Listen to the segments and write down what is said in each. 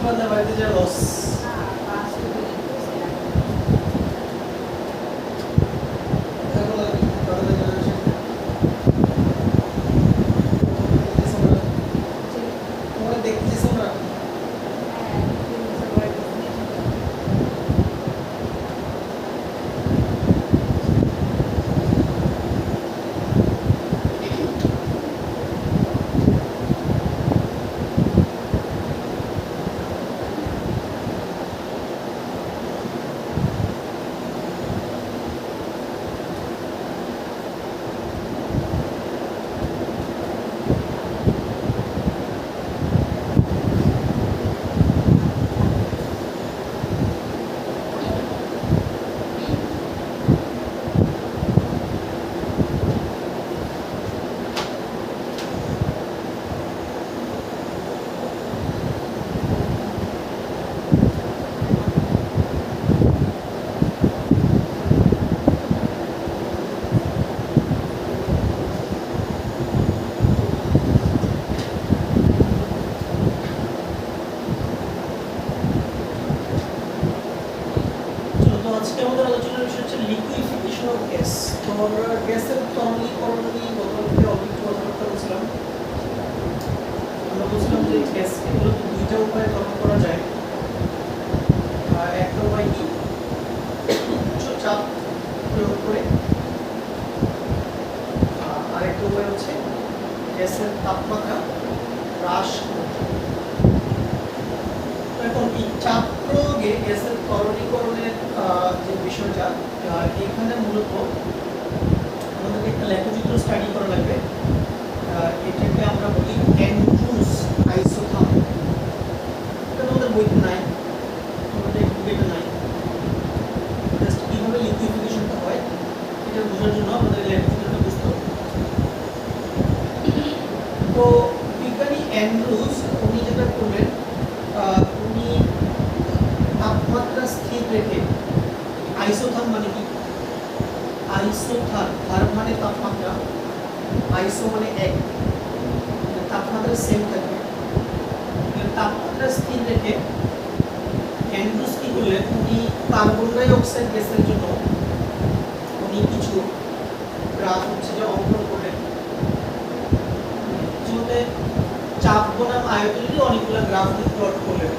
বান্ধা বাড়িতে যা লস দেখতেছিস আমরা আজকে আমাদের আলোচনার বিষয় হচ্ছে লিকুইফিকেশন অফ গ্যাস। তো আমরা গ্যাসের তরলীকরণ নিয়ে গতকালকে অল্প কথাবার্তা বলছিলাম। আমরা বলছিলাম যে গ্যাসকে মূলত দুইটা উপায়ে তরল করা যায়। একটা উপায় কি উচ্চ চাপ প্রয়োগ করে, আরেকটা উপায় হচ্ছে গ্যাসের তাপমাত্রা হ্রাস করে। এখন এই চাপ প্রয়োগে গ্যাসের তরলীকরণের যে বিষয়টা, এখানে মূলত আমাদেরকে একটা লেখচিত্র স্টাডি করা লাগবে। এটাকে আমরা বলি অ্যান্ড্রুস আইসোথার্ম। এটা আমাদের বইতে নাই, আমাদের বুকেতে নাই। জাস্ট কীভাবে লিকুইফিকেশনটা হয় এটা বোঝার জন্য আমাদের লেখচিত্রটা বুঝতে হবে। তো বিজ্ঞানী অ্যান্ড্রুস উনি যেটা করলেন, উনি তাপমাত্রা স্থির রেখে, আইসোথার্ম মানে কি? আইসোথার্ম, থার্ম মানে তাপমাত্রা, আইসো মানে এক, তাপমাত্রা সেম থাকবে। তাপমাত্রা স্থির রেখে অ্যান্ড্রুস কি করলেন, উনি কার্বন ডাই অক্সাইড গ্যাসের জন্য উনি কিছু গ্রাফ হচ্ছে যে অঙ্কন করলেন। যেমন চাপ বনাম আয়তনের অনেকগুলো গ্রাফ প্লট করলেন।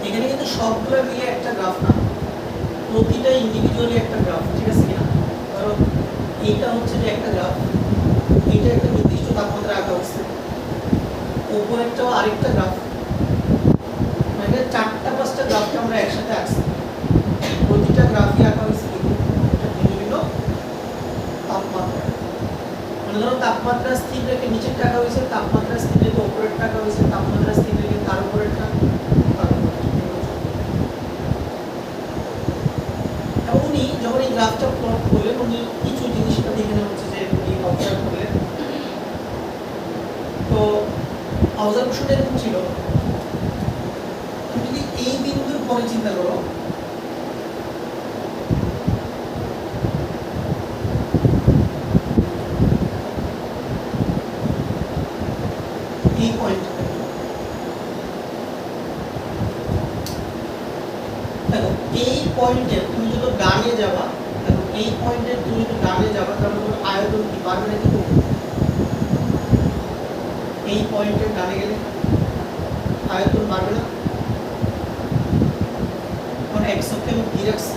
এখানে কিন্তু সবগুলো মিলে একটা গ্রাফ না, প্রতিটা ইন্ডিভিজুয়ালি একটা গ্রাফ, ঠিক আছে কিনা? কারণ এইটা হচ্ছে যে একটা গ্রাফ, এইটা একটা নির্দিষ্ট তাপমাত্রা আঁকা হচ্ছে, উপরেরটাও আরেকটা গ্রাফ, মানে চারটা পাঁচটা গ্রাফকে আমরা একসাথে আঁকছি। প্রতিটা গ্রাফই আঁকা হয়েছে কিন্তু বিভিন্ন তাপমাত্রা। মানে ধরো তাপমাত্রা স্থির রেখে নিচের টাকা হয়েছে, তাপমাত্রা স্থির রেখে উপরের টাকা হয়েছে, তাপমাত্রা স্থির রেখে তার উপরের টাকা। উনি যখন এই গ্রাফটা প্লট করলেন, উনি কিছু জিনিসটা দেখে নেওয়া হচ্ছে যে উনি অবজার্ভ করলেন। তো অবজারভেশনটা এরকম ছিল, তুমি যদি এই বিন্দুর পরে চিন্তা করো, এই পয়েন্ট দেখো, এই পয়েন্টে তুমি যত দাঁড়িয়ে যাবা, দেখো এই পয়েন্টে তুমি যত দাঁড়িয়ে যাবা, তাহলে তোমার আয়তন কি বাড়বে নাকি কমবে? এই পয়েন্টে ডানে গেলে আয়তন বাড়বে না? মানে এক্স অক্ষে আমি ধীরে রাখছি,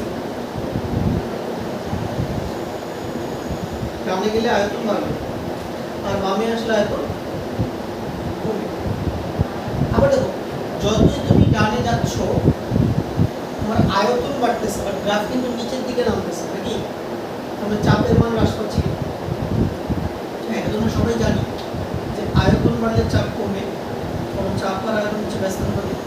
ডানে গেলে আয়তন বাড়বে, আর বামে আসলে আয়তন কমবে। আবার দেখো, যতই তুমি ডানে যাচ্ছ তোমার আয়তন বাড়তেছে, বাট গ্রাফ কিন্তু নিচের দিকে নামতেছে নাকি? আমরা চাপের মান হ্রাস পাচ্ছি। হ্যাঁ, এটা আমরা সবাই জানি যে আয়তন বাড়লে চাপ কমে, কারণ চাপ আর আয়তন হচ্ছে ব্যস্তানুপাতিক।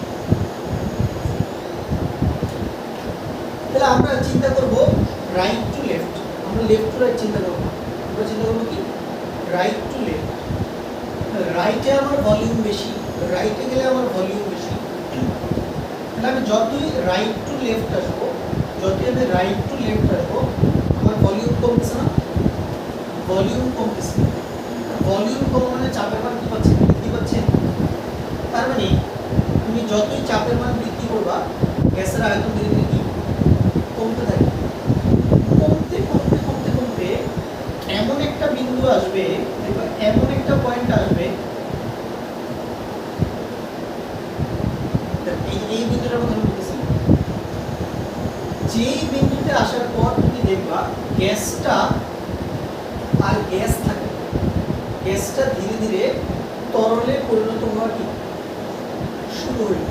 তাহলে আমরা চিন্তা করব রাইট টু লেফট, আমরা লেফট টু রাইট চিন্তা করব। আমরা চিন্তা করব কি রাইট টু লেফট। রাইটে আমার ভলিউম বেশি, রাইটে গেলে আমার ভলিউম বেশি। তাহলে আমি যতই রাইট টু লেফট আসবো, যতই আমি রাইট টু লেফট আসবো, আমার ভলিউম কমছে না? ভলিউম কমতেছে। ভলিউম কম মানে চাপের মান কি পাচ্ছে? বৃদ্ধি পাচ্ছে। তার মানে যতই চাপের মান বৃদ্ধি করবা গ্যাসের আয়তন ধীরে ধীরে কি কমতে থাকে, কমতে কমতে কমতে কমতে এমন একটা বিন্দু আসবে, দেখো এমন একটা পয়েন্ট আসবে, এই বিন্দুটার কথা বলতেছি, যেই বিন্দুতে আসার পর তুমি দেখবা গ্যাসটা আর গ্যাস থাকে, গ্যাসটা ধীরে ধীরে তরলে পরিণত হওয়া কি শুরু হয়ে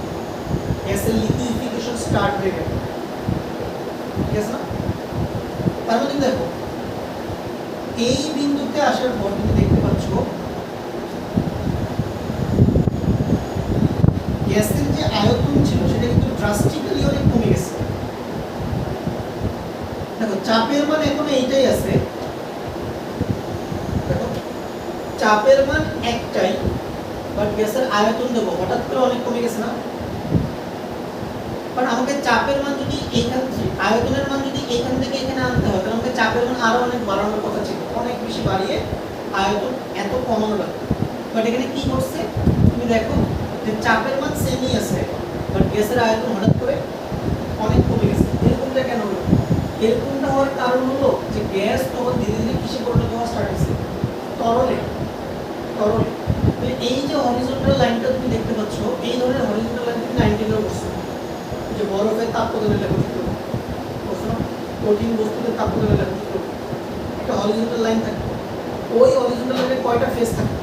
গ্যাসের লিকুইফিকেশন স্টার্ট হয়ে গেল, ঠিক আছে না? তার মানে দেখো এই বিন্দুতে আসার পর তুমি দেখতে পাচ্ছ গ্যাসের যে আয়তন ছিল সেটা কিন্তু ড্রাস্টিক্যালি অনেক কমে গেছে। দেখো চাপের মান এখন এইটাই আছে, দেখো চাপের মান একটাই, বাট গ্যাসের আয়তন দেখো হঠাৎ করে অনেক কমে গেছে না? কারণ আমাকে চাপের মান যদি এইখান থেকে, আয়তনের মান যদি এখান থেকে এখানে আনতে হয় তাহলে আমাকে চাপের মান আরো অনেক বাড়ানোর কথা ছিল, অনেক বেশি বাড়িয়ে আয়তন এত কমানো লাগবে। বাট এখানে কি করছে তুমি দেখো যে চাপের মান সেমই আছে, বাট গ্যাসের আয়তন হঠাৎ করে অনেক কমে গেছে। এরকমটা কেন হলো? এরকমটা হওয়ার কারণ হলো যে গ্যাস তখন ধীরে ধীরে কিসে পরিণত হওয়া স্টার্ট হয়েছে, তরলে। তরলে এই যে হরিজন্টাল লাইনটা তুমি দেখতে পাচ্ছ, এই ধরনের হরিজন্টাল লাইন তুমি 19 এ বসছো, যে বরফের তাপপ্রদানের লেখচিত্র বসছো, কঠিন বস্তুদের তাপপ্রদানের লেখচিত্র, একটা হরিজন্টাল লাইন থাকে, ওই হরিজন্টাল লাইনে কয়টা ফেজ থাকে?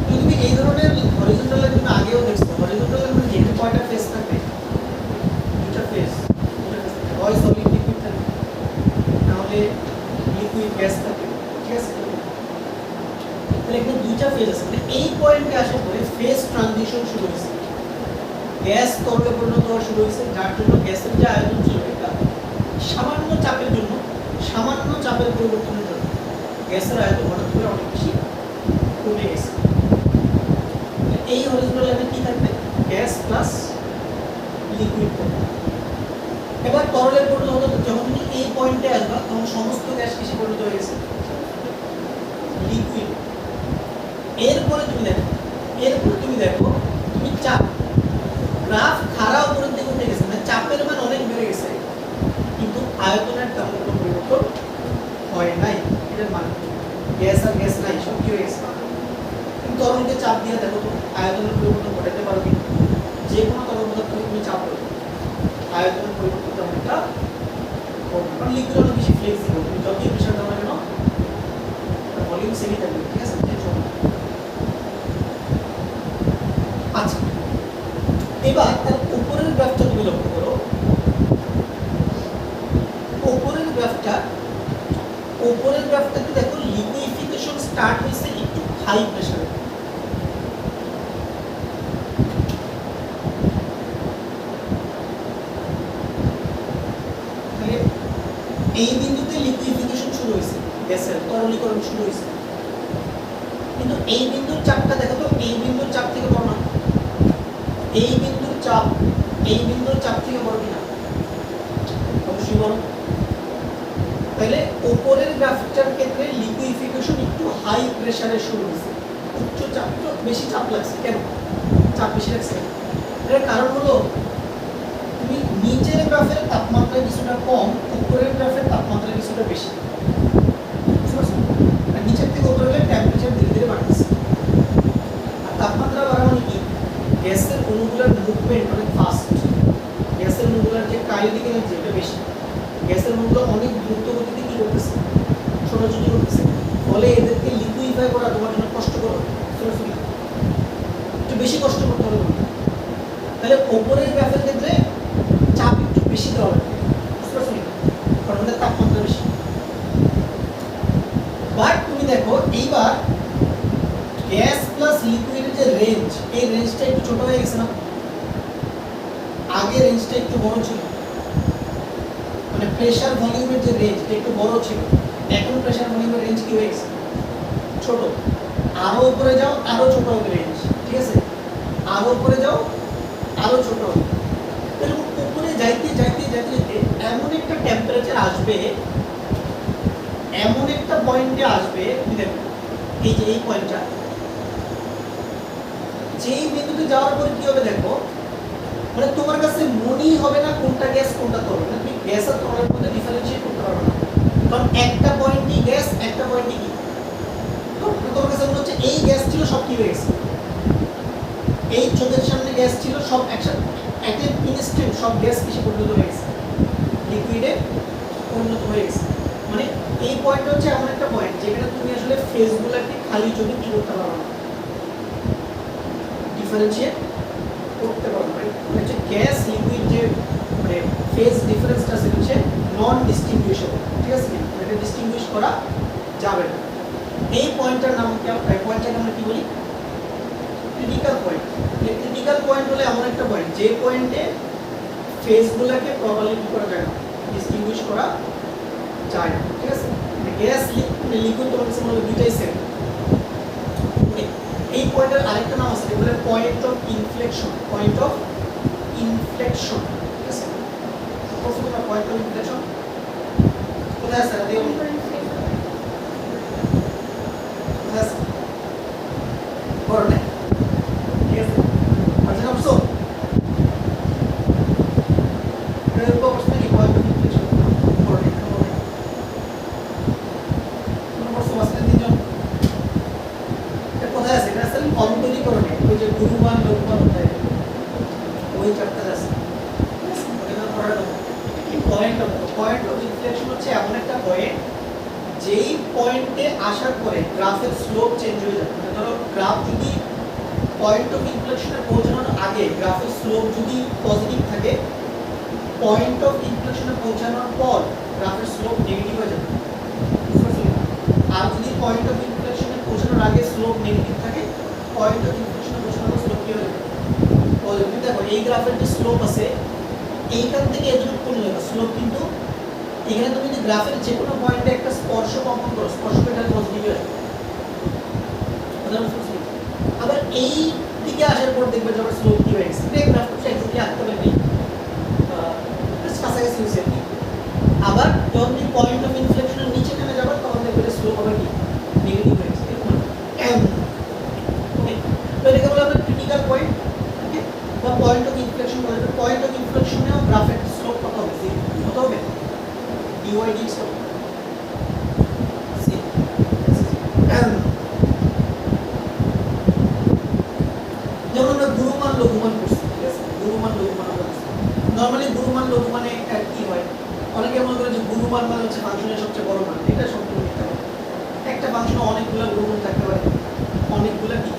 তুমি এই ধরনের হরিজন্টাল লাইন তুমি আগেও দেখছো, হরিজন্টাল লাইন মানে যেখানে কয়টা ফেজ থাকে? দুটো ফেজ, হয় সলিড লিকুইড থাকে, নাহলে লিকুইড গ্যাস থাকে, ঠিক আছে? তাহলে এখানে দুইটা ফেজ আছে, মানে এই পয়েন্টে আসার পরে ফেজ ট্রানজিশন শুরু হয়েছে, গ্যাস তরলে পরিণত হওয়া শুরু হয়েছে, যার জন্য গ্যাসের যে আয়তন ছিল এটা সামান্য চাপের জন্য, সামান্য চাপের পরিবর্তনের জন্য গ্যাসের আয়তন হঠাৎ করে অনেক বেশি কমে গেছে। এই হরিজন্টাল লাইনে কি থাকবে? Gas plus liquid. এবার তরলের পরিণত হতে যখন তুমি এই পয়েন্টে আসবা তখন সমস্ত গ্যাস কিসে পরিণত হয়ে গেছে? লিকুইড। এরপরে তুমি দেখো তুমি চাপ গ্রাফ খাড়া উপরের দিকে উঠে গেছে, মানে চাপের মান অনেক বেড়ে গেছে, কিন্তু আয়তনের তেমন কোনো পরিবর্তন হয় নাই। এটার মানে গ্যাস আর গ্যাস নাই, সব কি হয়ে গেছে? তরলকে চাপ দিয়ে দেখো তো আয়তনের পরিবর্তন ঘটাতে পারো কি? যে কোনো তরল পদার্থকে তুমি চাপ দাও, আয়তনের পরিবর্তন তেমন লিকুইড অনেক বেশি ফ্লেক্সিবল, তুমি যতই প্রেসার দাও না কেন ভলিউম সেমই থাকবে, ঠিক আছে? আচ্ছা, এবার তার উপরের গ্রাফটা তুমি লক্ষ্য করো। উপরের গ্রাফটাতে দেখো লিকুইফিকেশন স্টার্ট হয়েছে একটু হাই প্রেসারে। এই বিন্দুতে লিকুইফিকেশন শুরু হয়েছে, গ্যাসের তরলীকরণ শুরু হয়েছে, কিন্তু এই বিন্দুর চাপটা দেখো তো, এই বিন্দুর চাপ থেকে বড় না? এই বিন্দুর চাপ থেকে বড় কিনা? অবশ্যই বড়। তাহলে উপরের গ্রাফটার ক্ষেত্রে লিকুইফিকেশন একটু হাই প্রেসারে শুরু হয়েছে, উচ্চ চাপ, একটু বেশি চাপ লাগছে। কেন চাপ বেশি লাগছে? এর কারণ হলো তুমি নিচের গ্রাফের তাপমাত্রা কিছুটা কম, উপরের গ্রাফের তাপমাত্রা কিছুটা বেশি। আর নিচের থেকে উপরে গেলে টেম্পারেচার ধীরে ধীরে বাড়তেছে। আর তাপমাত্রা বাড়া মানে কি? গ্যাসের অণুগুলোর মুভমেন্ট অনেক ফাস্ট, গ্যাসের অণুগুলোর যে কাইনেটিক এনার্জি এটা বেশি, গ্যাসের অণুগুলো অনেক দ্রুত গতিতে কি করতেছে? ছোটাছুটি করতেছে। ফলে এদেরকে লিকুইফাই করা তোমার জন্য কষ্টকর, একটু বেশি কষ্ট করতে হবে। তাহলে উপরের গ্রাফের ক্ষেত্রে চাপ একটু বেশি দেওয়া লাগবে, বুঝতে পারছো? কারণ ওদের তাপমাত্রা বেশি। বাট তুমি দেখো এইবার গ্যাস প্লাস লিকুইডের যে রেঞ্জ, এই রেঞ্জটা একটু ছোট হয়ে গেছে না? আগে রেঞ্জটা একটু বড় ছিল, মানে প্রেসার ভলিউমের যে রেঞ্জ এটা একটু বড় ছিল, এখন প্রেসার ভলিউমের রেঞ্জ কি হয়ে গেছে? ছোট। আরো উপরে যাও আরো ছোট হবে রেঞ্জ, ঠিক আছে? আরো উপরে যাও আরো ছোট হবে। এরকম উপরে যাইতে যাইতে যাইতে যাইতে এমন একটা টেম্পারেচার আসবে, এমন একটা পয়েন্টে আসবে, দেখো এই যে এই পয়েন্টটা, যেই বিন্দুতে যাওয়ার পরে কি হবে দেখো, মানে তোমার কাছে মনেই হবে না কোনটা গ্যাস কোনটা তরল। তুমি গ্যাস আর তরলের মধ্যে ডিফারেন্সিয়েট করতে পারবে না, কারণ একটা পয়েন্টই গ্যাস, একটা পয়েন্টই কি তোমার কাছে মনে হচ্ছে এই গ্যাস ছিল, সব কি হয়ে গেছে, এই চোখের সামনে গ্যাস ছিল, সব একসাথে একটা ইনস্ট্যান্ট সব গ্যাস কিসে পরিণত হয়ে গেছে? লিকুইডে পরিণত হয়ে গেছে। মানে এই পয়েন্টটা হচ্ছে এমন একটা পয়েন্ট যেখানে তুমি আসলে ফেজগুলোকে খালি চোখে কি করতে পারবে না, ডিফারেন্সিয়েট করতে পারবে না। মানে হচ্ছে গ্যাস লিকুইড যে মানে ফেজ ডিফারেন্সটা আছে হচ্ছে নন ডিস্টিংগুইশেবল, ঠিক আছে? এটা ডিস্টিংগুইশ করা যাবে না। এই পয়েন্টটার নাম কি? এই পয়েন্টটাকে আমরা কি বলি? Critical point. এই ক্রিটিক্যাল পয়েন্ট হলো এমন একটা পয়েন্ট যে পয়েন্টে ফেজগুলোকে প্রপারলি কি করা যায় না, ডিস্টিংগুইশ করা যায় না, ঠিক আছে? গ্যাস লিকুইড তোমার কাছে মনে হয় দুইটাই সেম। এই পয়েন্টের আরেকটা নাম আছে, বলে point of inflection. Point of inflection, ঠিক আছে? প্রথমটা পয়েন্ট অফ ইনফ্লেকশন কোথায় আছে? দেখো কোথায় আছে? বড় না, ঠিক আছে? আচ্ছা অবশ্য এর উপর প্রশ্ন কি পয়েন্ট অফ ইনফ্লেকশন বড় না, কোনো প্রশ্ন আছে তিনজন? কোথায় আছে? এটা আসলে অন্তরীকরণে, ওই যে গুরুমান লঘুমান কোথায়, ওই চ্যাপ্টার আছে, ওটা পড়ার কথা। পয়েন্ট অফ ইনফ্লেকশন হচ্ছে এমন একটা পয়েন্ট যেই পয়েন্টে আসার পরে গ্রাফের স্লোপ চেঞ্জ হয়ে যাবে। মানে ধরো গ্রাফ যদি পয়েন্ট অফ ইনফ্লেকশনে পৌঁছানোর আগে গ্রাফের স্লোপ যদি পজিটিভ থাকে, পয়েন্ট অফ ইনফ্লেকশনে পৌঁছানোর পর গ্রাফের স্লোপ নেগেটিভ হয়ে যাবে। আর যদি পয়েন্ট অফ ইনফ্লেকশনে পৌঁছানোর আগে স্লোপ নেগেটিভ থাকে, পয়েন্ট অফ ইনফ্লেকশনে পৌঁছানোর পর স্লোপ কি হয়ে যাবে? পজিটিভ। দেখো এই গ্রাফের যে স্লোপ আছে এইখান থেকে এতটুকু কোণ যাবে স্লোপ, কিন্তু এখানে তুমি যদি গ্রাফের যে কোনো পয়েন্টে একটা স্পর্শ কম্পন করো, স্পর্শ এটা পজিটিভ হয়ে যাবে। আবার এই দিকে আসার পর দেখবে যে আবার স্লোপ কি হয়ে গেছে। এই গ্রাফটা এক্স্যাক্টলি আঁকতে পারি কাছাকাছি হয়েছে। আবার যখন তুমি পয়েন্ট অফ ইনফ্লেকশনের নিচে নেমে যাবে তখন দেখবে যে স্লোপ আবার কি নেগেটিভ হয়ে গেছে। তো এটাকে বলা হয় ক্রিটিক্যাল পয়েন্ট, ওকে, বা পয়েন্ট অফ ইনফ্লেকশন বলা হয়। পয়েন্ট অফ ইনফ্লেকশনেও গ্রাফের স্লোপ কত হবে? কত হবে? dydx হবে। যেমন আমরা গুরুমান লঘুমান করছি, ঠিক আছে? গুরুমান লঘুমান আমরা করছি। নরমালি গুরুমান লঘুমানে কি হয়? অনেকে মনে করে যে গুরু মান মানে হচ্ছে ফাংশনের সবচেয়ে বড় মান, এটা সম্পূর্ণ মিথ্যা কথা। একটা ফাংশনে অনেকগুলো গুণ থাকতে পারে, অনেকগুলো পিক,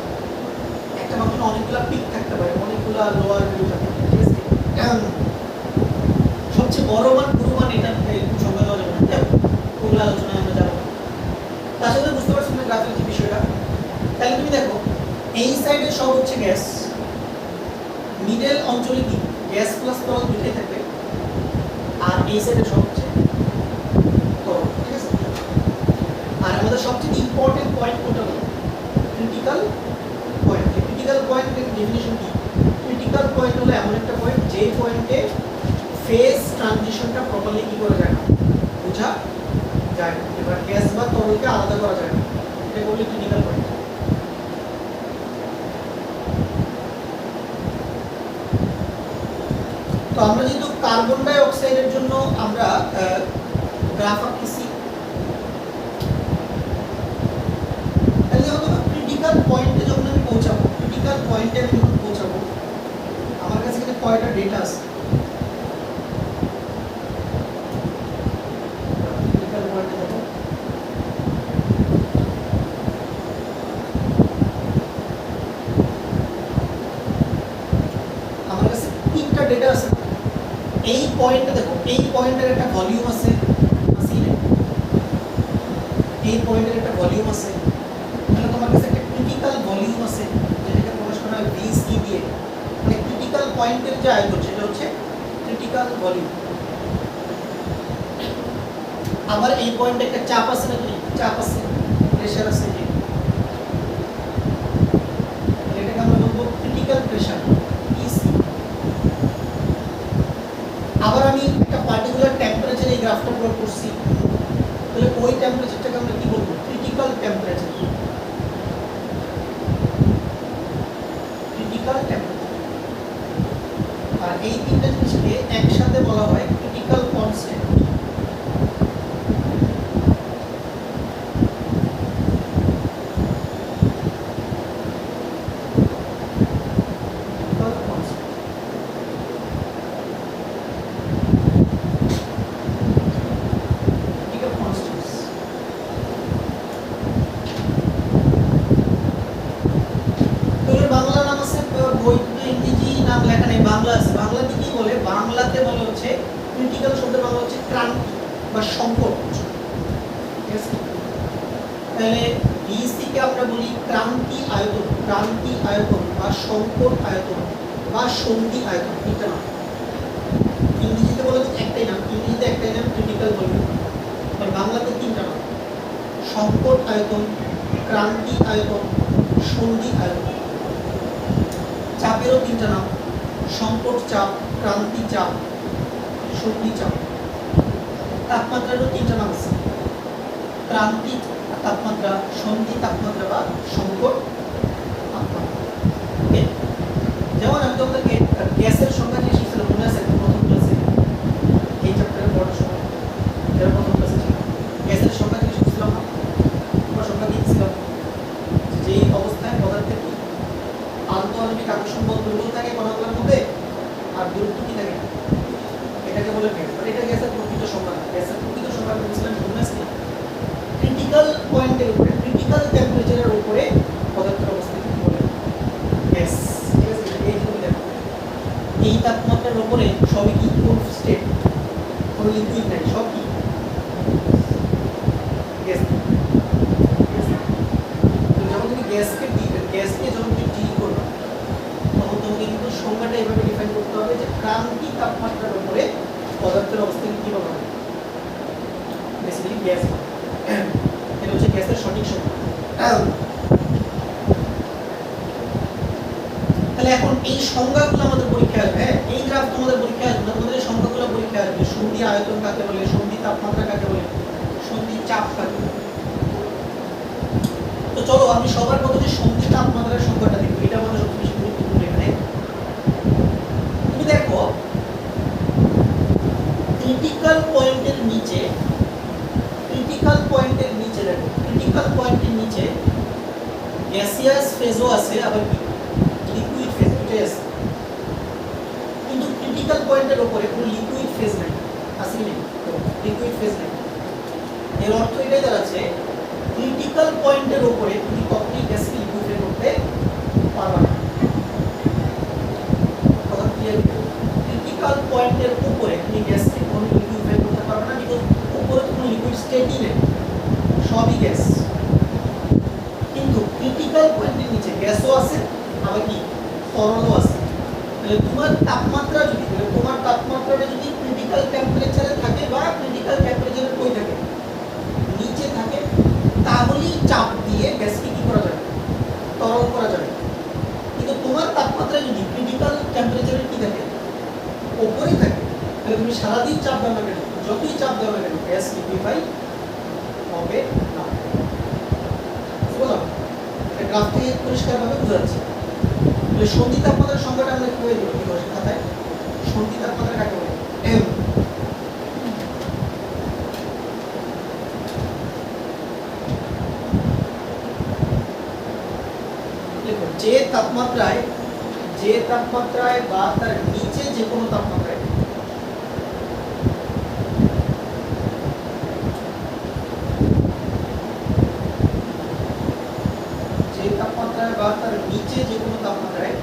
একটা ফাংশনে অনেকগুলো পিক থাকতে পারে, অনেকগুলো লোয়ার ভ্যালু থাকতে পারে, ঠিক আছে? সবচেয়ে বড় মান গুণ মান এটা সংজ্ঞা দেওয়া যাবে না, ওগুলো আলোচনায় আমরা যাবো। তার সাথে বুঝতে পারছো না গ্রাফের যে বিষয়টা? তাহলে তুমি দেখো এই সাইডে সব হচ্ছে গ্যাস, মিডল অঞ্চলে কি গ্যাস প্লাস তরল দুটোই থাকবে, আর এই সাইডে সব হচ্ছে তরল, ঠিক আছে? আর আমাদের সবচেয়ে ইম্পর্টেন্ট পয়েন্ট কোনটা হলো ক্রিটিক্যাল পয়েন্ট। ক্রিটিক্যাল পয়েন্টের ডেফিনিশন কি? ক্রিটিক্যাল পয়েন্ট হলো এমন একটা পয়েন্ট যে পয়েন্টে ফেজ ট্রানজিশনটা প্রপারলি কি করা যায় না, বোঝা যায় না, এবার গ্যাস বা তরলকে আলাদা করা যায় না, এটা বলে ক্রিটিক্যাল পয়েন্ট। তো আমরা যেহেতু কার্বন ডাই অক্সাইডের জন্য আমরা গ্রাফ আঁকতেছি, তাহলে যখন ক্রিটিক্যাল পয়েন্টে যখন আমি পৌঁছাবো, ক্রিটিক্যাল পয়েন্টে আমি যখন পৌঁছাবো, আমার কাছে এখানে কয়টা ডেটা আছে? ক্রিটিক্যাল পয়েন্টে দেখো আমার কাছে তিনটা ডেটা আছে। এই পয়েন্টে দেখো, এই পয়েন্টের একটা ভলিউম আছে, আছে না? এই পয়েন্টের একটা ভলিউম আছে, তাহলে তোমার কাছে একটা ক্রিটিক্যাল ভলিউম আছে যেটাকে প্রকাশ করা হয় ভিসি দিয়ে, মানে ক্রিটিক্যাল পয়েন্টের যে আয়তন সেটা হচ্ছে ক্রিটিক্যাল ভলিউম। আবার এই পয়েন্টে একটা চাপ আছে নাকি? চাপ আছে, প্রেসার আছে, এটাকে আমরা বলবো ক্রিটিক্যাল প্রেসার পিসি। আবার আমি একটা পার্টিকুলার টেম্পারেচারে এই গ্রাফটা প্লট করছি, তাহলে ওই টেম্পারেচারটাকে আমরা কি বলবো? Critical temperature. Critical temperature. আর এই তিনটা জিনিসকে একসাথে বলা হয় ক্রিটিক্যাল কনস্ট্যান্ট। বাংলাতে বলে হচ্ছে ক্রিটিক্যাল শব্দের বাংলা হচ্ছে ক্রান্তি বা সংকট, ঠিক আছে? তাহলে ভিসি কে আমরা বলি ক্রান্তি আয়তন, ক্রান্তি আয়তন বা সংকট আয়তন বা সন্ধি আয়তন, এটা না। ইংরেজিতে বলে একটাই নাম, ইংরেজিতে একটাই নাম ক্রিটিক্যাল ভলিউম, আর বাংলাতে তিনটা নাম: সংকট আয়তন, ক্রান্তি আয়তন, সন্ধি আয়তন। চাপেরও তিনটা নাম: সংকট চাপ, ক্রান্তি চাপ, সন্ধি চাপ। তাপমাত্রারও তিনটা নাম আছে: ক্রান্তি তাপমাত্রা, সন্ধি তাপমাত্রা বা সংকট তাপমাত্রা। ওকে, যেমন আমি তোমাদেরকে গ্যাসের সংজ্ঞা দিয়ে শিখছিলাম, মনে আছে প্রথম ক্লাসে, এই চ্যাপ্টারের পড়ার সময় যারা প্রথম ক্লাসে ছিল, গ্যাসের সংজ্ঞা দিয়ে শিখছিলাম না? আমরা সংজ্ঞা দিয়েছিলাম যে অবস্থায় পদার্থের কি আন্তঃআণবিক আকর্ষণ বল দুর্বল থাকে কণাগুলোর মধ্যে, আর দূরত্ব কি থাকে, এটাকে বলে গ্যাস। আর এটা গ্যাসের প্রকৃত সংজ্ঞা। গ্যাসের প্রকৃত সংজ্ঞা বলেছিলাম মনে আছে? ক্রিটিক্যাল পয়েন্টের উপরে, ক্রিটিক্যাল টেম্পারেচারের উপরে পদার্থের অবস্থান কি বলে? গ্যাস, ঠিক আছে? এই তুমি দেখো, এই তাপমাত্রার উপরে সবই কি কোন স্টেট, কোন লিকুইড নাই, সব কি গ্যাস। তো যখন তুমি গ্যাসকে যখন তুমি ডিল করবে, তখন তোমাকে কিন্তু সংজ্ঞাটা এভাবে ডিফাইন করতে হবে যে ক্রান্তি তাপমাত্রার উপরে পদার্থের অবস্থান কি বলা হয়? Basically gas. এটা হচ্ছে গ্যাসের সঠিক সংজ্ঞা। তাহলে এখন এই সংজ্ঞাগুলো আমাদের পরীক্ষায় আসবে, হ্যাঁ? এই গ্রাফ তোমাদের পরীক্ষায় আসবে না, তোমাদের এই সংজ্ঞাগুলো পরীক্ষায় আসবে। সন্ধি আয়তন কাকে বলে, সন্ধি তাপমাত্রা কাকে বলে, সন্ধি চাপ কাকে বলে। তো চলো আমি সবার প্রথমে সন্ধি তাপমাত্রার সংজ্ঞাটা দেখব, এটা আমাদের সবচেয়ে বেশি গুরুত্বপূর্ণ এখানে। তুমি দেখো ক্রিটিক্যাল পয়েন্টের নিচে, ক্রিটিক্যাল পয়েন্টের নিচে দেখো, ক্রিটিক্যাল পয়েন্টের নিচে গ্যাসিয়াস ফেজও আছে, আবার কি লিকুইড ফেজ, দুটোই আছে। কিন্তু ক্রিটিক্যাল পয়েন্টের উপরে কোনো লিকুইড ফেজ নাই, আছে কি নেই? লিকুইড ফেজ নাই। পয়েন্টের উপরে তুমি গ্যাসকে কোনো লিকুইফাই করতে পারবে না, বিকজ উপরে কোনো লিকুইড স্টেটই নেই, সবই গ্যাস। কিন্তু ক্রিটিক্যাল পয়েন্টের নিচে গ্যাসও আছে, আবার কি তরলও আছে। তাহলে তোমার তাপমাত্রাটা যদি ক্রিটিক্যাল টেম্পারেচারে থাকে বা ক্রিটিক্যাল টেম্পারেচারে কই থাকে, নিচে থাকে, তাহলেই চাপ দিয়ে গ্যাসকে কি করা যাবে, তরল করা যাবে। কিন্তু তোমার তাপমাত্রা যদি ক্রিটিক্যাল টেম্পারেচারে কি থাকে, উপরে থাকে, তাহলে তুমি সারাদিন চাপ দাও না কেন, যতই চাপ দাও না কেন, গ্যাস লিকুইফাই হবে না। বুঝলাম? এটা গ্রাফ থেকে পরিষ্কারভাবে বোঝা যাচ্ছে। তাহলে সন্ধি তাপমাত্রার সংজ্ঞাটা আমরা কিভাবে দেব, কি করে খাতায় সন্ধি তাপমাত্রা কাকে বলে? এম। দেখো, যে তাপমাত্রায় বা তার নিচে যে কোনো তাপমাত্রায় বা তার নিচে যে কোনো তাপমাত্রায়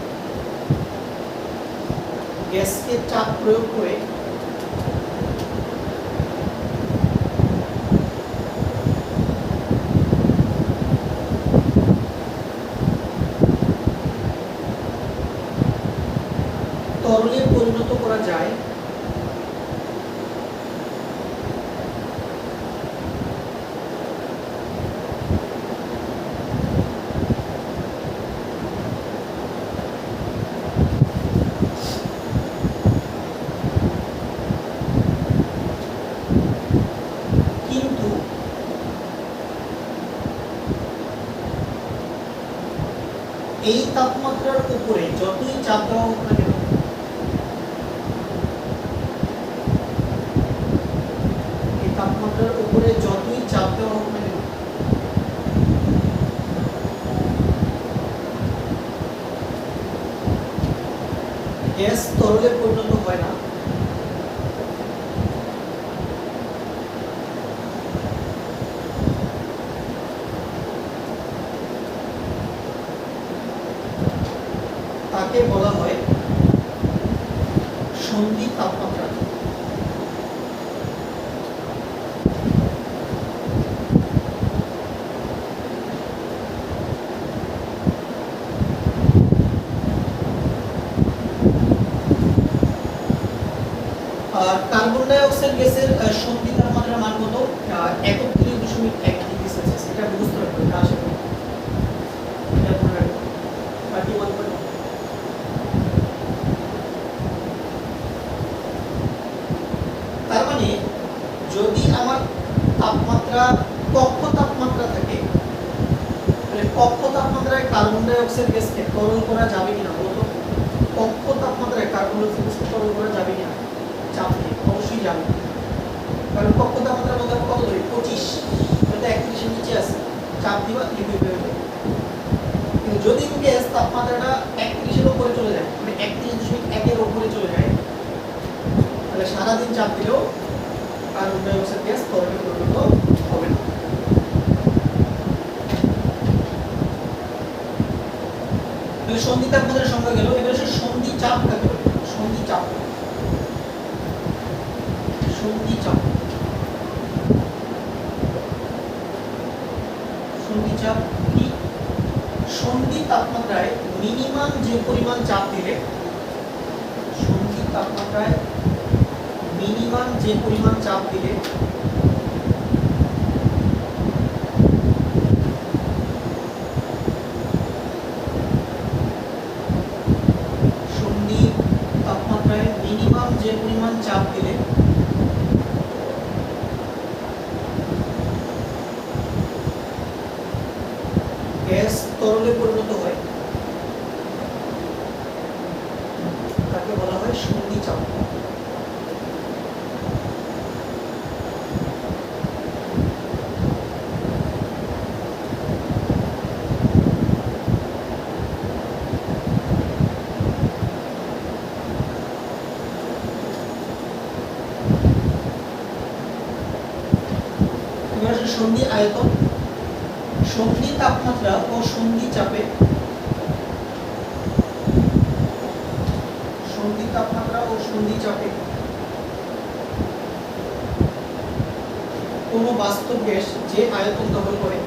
গ্যাসকে চাপ প্রয়োগ করে তরলে পরিণত করা যায়, কিন্তু এই তাপমাত্রার উপরে যতই চাপ দেওয়া হোক না কেন, এই তাপমাত্রার উপরে যতই চাপ দেওয়া হোক না কেন, গ্যাস তরলে পরিণত হয় না। তাকে বলা হয় সন্ধি তাপমাত্রা। আর কার্বন ডাই অক্সাইড গ্যাসের সন্ধি তাপমাত্রার মান কত? 31.1 ডিগ্রি সেলসিয়াস। এটা বুঝতে হবে, এটা আসে না, এটা মনে রাখবে। 31. তার মানে যদি আমার তাপমাত্রা কক্ষ তাপমাত্রা থাকে, তাহলে কক্ষ তাপমাত্রায় কার্বন ডাই অক্সাইড গ্যাসকে তরল করা যাবে কিনা বলতো? কক্ষ তাপমাত্রায় কার্বন ডাই অক্সাইড গ্যাসকে তরল করা যাবে কিনা? চাপ দিয়ে অবশ্যই যাবে, কারণ কক্ষ তাপমাত্রার মধ্যে কত ধরি 25, এটা 31 এর নিচে আছে, চাপ দিবা লিকুইড হয়ে যাবে। কিন্তু যদি গ্যাস তাপমাত্রাটা 31 এর উপরে চলে যায়, মানে 31.1 এর উপরে চলে যায়, তাহলে সারাদিন চাপ দিলেও কার্বন ডাই অক্সাইড গ্যাস তরলে পরিণত হবে না। তাহলে সন্ধি তাপমাত্রার সংজ্ঞা গেল। এবার হচ্ছে সন্ধি চাপ কাকে বলে? সন্ধি চাপ কি? সন্ধি তাপমাত্রায় মিনিমাম যে পরিমাণ চাপ দিলে, সন্ধি তাপমাত্রায় মিনিমাম যে পরিমাণ চাপ দিলে সন্ধি তাপমাত্রায় মিনিমাম যে পরিমাণ চাপ দিলে গ্যাস তরলে পরিণত হয়, তাকে বলা হয় সন্ধি চাপ। সন্ধি আয়তন, সন্ধি তাপমাত্রা ও সন্ধি চাপে সন্ধি তাপমাত্রা ও সন্ধি চাপে কোনো বাস্তব গ্যাস যে আয়তন দখল করে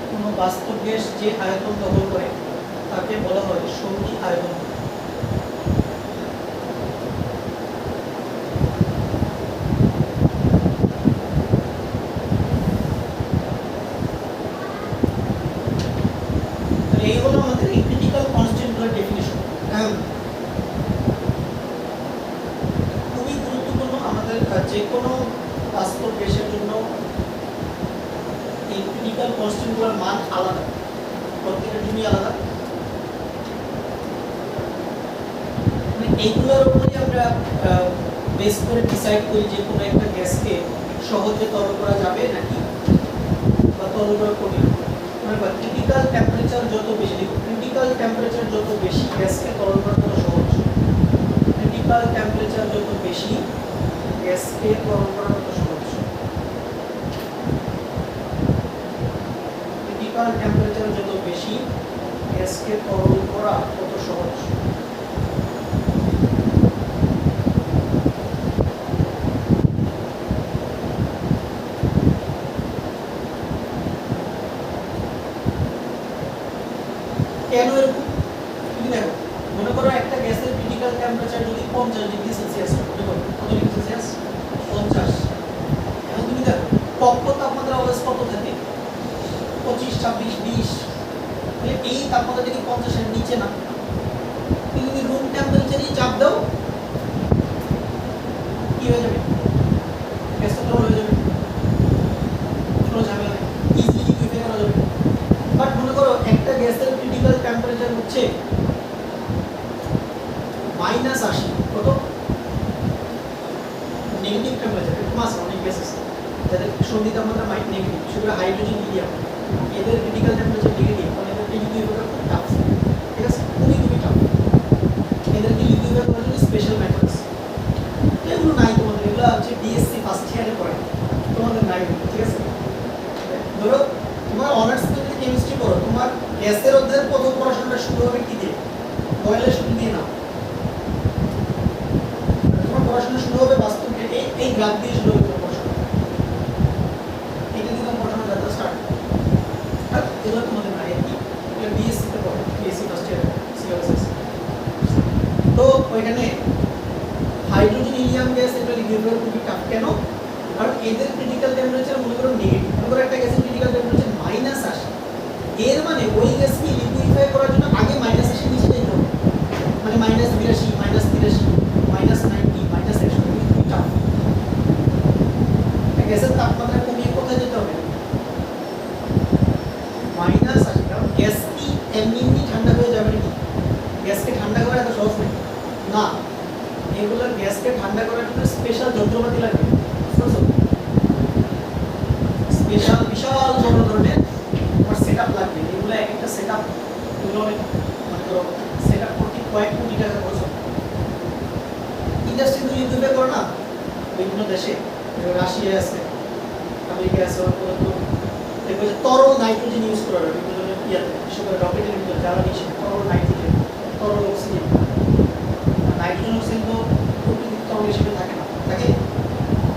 কোনো বাস্তব গ্যাস যে আয়তন দখল করে তাকে বলা হয় সন্ধি আয়তন। এই হলো আমাদের এই ক্রিটিক্যাল কনস্ট্যান্টগুলোর ডেফিনিশন। খুবই গুরুত্বপূর্ণ আমাদের যে কোনো বাস্তব গ্যাসের জন্য এই ক্রিটিক্যাল কনস্ট্যান্টগুলোর মান আলাদা, প্রত্যেকের জন্যই আলাদা। এইগুলোর উপরে আমরা বেস করে ডিসাইড করি যে কোনো একটা গ্যাসকে সহজে তরল করা যাবে নাকি বা তরল করা কঠিন। ক্রিটিক্যাল টেম্পারেচার যত বেশি, ক্রিটিক্যাল টেম্পারেচার যত বেশি গ্যাসকে তরল করা তত সহজ। ক্রিটিক্যাল টেম্পারেচার যত বেশি গ্যাসকে তরল করা তত সহজ। ক্রিটিক্যাল টেম্পারেচার যত বেশি গ্যাসকে তরল করা তত সহজ। কেন এরকম? দেখো, মনে করো একটা গ্যাসের ক্রিটিক্যাল টেম্পারেচার যদি 50 ডিগ্রি সেলসিয়াস হয়, মনে করো কত ডিগ্রি সেলসিয়াস? 50। এখন তুমি দেখো কক্ষ তাপমাত্রা অলওয়েজ কত থাকে? 25, 26, 20। তাহলে এই তাপমাত্রা যদি 50 এর নিচে না, তুমি যদি রুম টেম্পারেচারই চাপ দাও, কি হয়ে যাবে? গ্যাসটা তরল হয়ে যাবে, কোনো ঝামেলা নেই, ইজিলি লিকুইফাই করা যাবে। বাট মনে করো একটা গ্যাসের ক্রিটিক্যাল টেম্পারেচার হচ্ছে -80। কত? Negative temperature. এরকম আছে অনেক গ্যাস আছে যাদের সন্ধি তাপমাত্রা নেগেটিভ, সেগুলো হাইড্রোজেন, হিলিয়াম। এদের ক্রিটিক্যাল টেম্পারেচার নেগেটিভ, মানে এদেরকে লিকুইফাই করা খুব টাফ। ঠিক আছে, খুবই খুবই টাফ। এদেরকে লিকুইফাই করার জন্য স্পেশাল মেথডস, এগুলো নাই তোমাদের, এগুলো হচ্ছে বিএসসি ফার্স্ট ইয়ারে পড়ে, তোমাদের নাই। ঠিক আছে, ধরো তোমার অনার্স যদি কেমিস্ট্রি পড়ো, তোমার গ্যাসের অধ্যায়ের প্রথম পড়াশোনাটা শুরু হবে কি দিয়ে? বয়েলের শুরু দিয়ে না, তোমার পড়াশোনা শুরু হবে বাস্তব এই গ্রাফ দিয়ে শুরু হবে পড়াশোনা। এটা দিয়ে তোমার পড়াশোনা যাত্রা স্টার্ট। আর এগুলো তোমাদের নাই আর কি, এটা বিএসসি তে পড়ো, বিএসসি ফার্স্ট ইয়ার সিলেবাস। তো ওইখানে হাইড্রোজেন, হিলিয়াম গ্যাস এগুলো লিকুইফাই খুবই টাফ। কেন? কারণ এদের ক্রিটিক্যাল টেম্পারেচার মনে করো নেগেটিভ। মনে করো একটা গ্যাসের ক্রিটিক্যাল টেম্পারেচার -80, এর মানে ওই গ্যাসকে লিকুইফাই করার জন্য আগে -80 নিচে যেতে হবে, মানে -82, -83, -90, -100। খুবই টাফ। গ্যাসের তাপমাত্রা কমিয়ে কোথায় যেতে হবে? -80। কারণ গ্যাস কি এমনি এমনি ঠান্ডা হয়ে যাবে নাকি? গ্যাসকে ঠান্ডা করা এত সহজ না। এগুলো গ্যাসকে ঠান্ডা করার জন্য স্পেশাল যন্ত্রপাতি লাগবে। স্পেশাল বিশাল বড় ধরনের সেটআপ লাগবে। এগুলো এক একটা সেটআপ, এগুলো অনেক, মানে ধরো সেটআপ করতে কয়েক কোটি টাকা খরচ হবে। ইন্ডাস্ট্রি তো লিকুইফাই করে না বিভিন্ন দেশে, রাশিয়া আছে, আমেরিকা আছে, দেখবে যে তরল নাইট্রোজেন ইউজ করা হয় বিভিন্ন ধরনের ইয়াতে, বিশেষ করে রকেটের ভিতরে জ্বালানি হিসেবে তরল নাইট্রোজেন, তরল অক্সিজেন। নাইট্রোজেন অক্সিজেন তো প্রকৃতির তরল হিসেবে থাকে না, থাকে